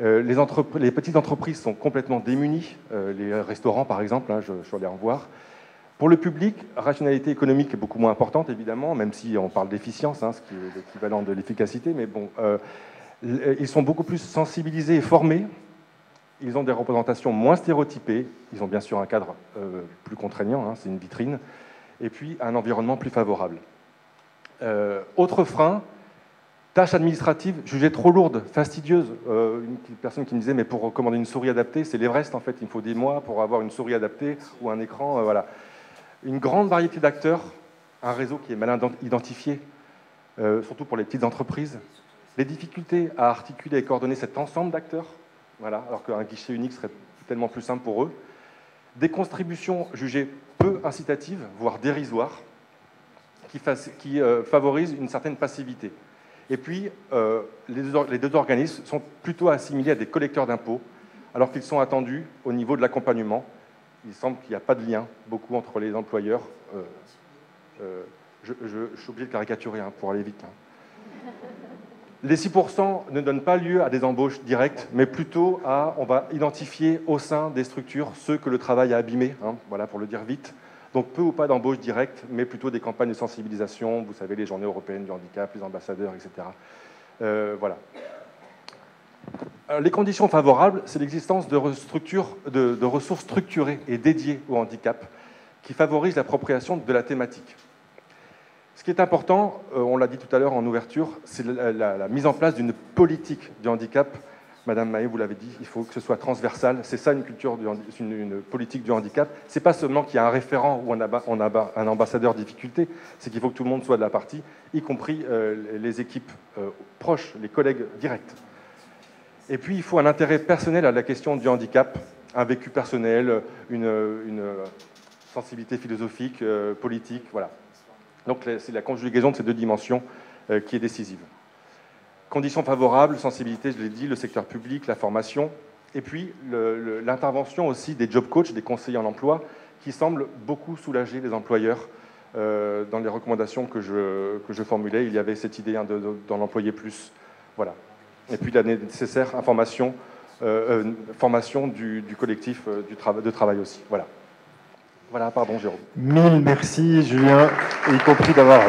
Les petites entreprises sont complètement démunies. Les restaurants, par exemple, hein, je suis allé en voir. Pour le public, rationalité économique est beaucoup moins importante, évidemment, même si on parle d'efficience, hein, ce qui est l'équivalent de l'efficacité, mais bon, ils sont beaucoup plus sensibilisés et formés, ils ont des représentations moins stéréotypées, ils ont bien sûr un cadre plus contraignant, hein, c'est une vitrine, et puis un environnement plus favorable. Autre frein, tâches administratives jugées trop lourdes, fastidieuses. Une personne qui me disait, mais pour commander une souris adaptée, c'est l'Everest en fait, il me faut des mois pour avoir une souris adaptée ou un écran, voilà. Une grande variété d'acteurs, un réseau qui est mal identifié, surtout pour les petites entreprises. Les difficultés à articuler et coordonner cet ensemble d'acteurs, voilà, alors qu'un guichet unique serait tellement plus simple pour eux. Des contributions jugées peu incitatives, voire dérisoires, qui favorisent une certaine passivité. Et puis, les deux organismes sont plutôt assimilés à des collecteurs d'impôts, alors qu'ils sont attendus au niveau de l'accompagnement. Il semble qu'il n'y a pas de lien beaucoup entre les employeurs. Je suis obligé de caricaturer hein, pour aller vite. Hein. Les 6% ne donnent pas lieu à des embauches directes, mais plutôt à, on va identifier au sein des structures ceux que le travail a abîmés, hein, voilà, pour le dire vite. Donc peu ou pas d'embauches directes, mais plutôt des campagnes de sensibilisation, vous savez, les journées européennes du handicap, les ambassadeurs, etc. Voilà. Alors, les conditions favorables, c'est l'existence de ressources structurées et dédiées au handicap qui favorisent l'appropriation de la thématique. Ce qui est important, on l'a dit tout à l'heure en ouverture, c'est la mise en place d'une politique du handicap. Madame Mahé, vous l'avez dit, il faut que ce soit transversal. C'est ça une politique du handicap. Ce n'est pas seulement qu'il y a un référent ou un ambassadeur difficulté, c'est qu'il faut que tout le monde soit de la partie, y compris les équipes proches, les collègues directs. Et puis, il faut un intérêt personnel à la question du handicap, un vécu personnel, une sensibilité philosophique, politique, voilà. Donc c'est la conjugaison de ces deux dimensions qui est décisive. Conditions favorables, sensibilité, je l'ai dit, le secteur public, la formation, et puis l'intervention aussi des job coachs, des conseillers en emploi, qui semblent beaucoup soulager les employeurs. Dans les recommandations que je formulais, il y avait cette idée d'en employer plus. Voilà. Et puis la nécessaire formation du collectif de travail aussi. Voilà. Voilà, pardon Jérôme. Mille merci Julien, y compris d'avoir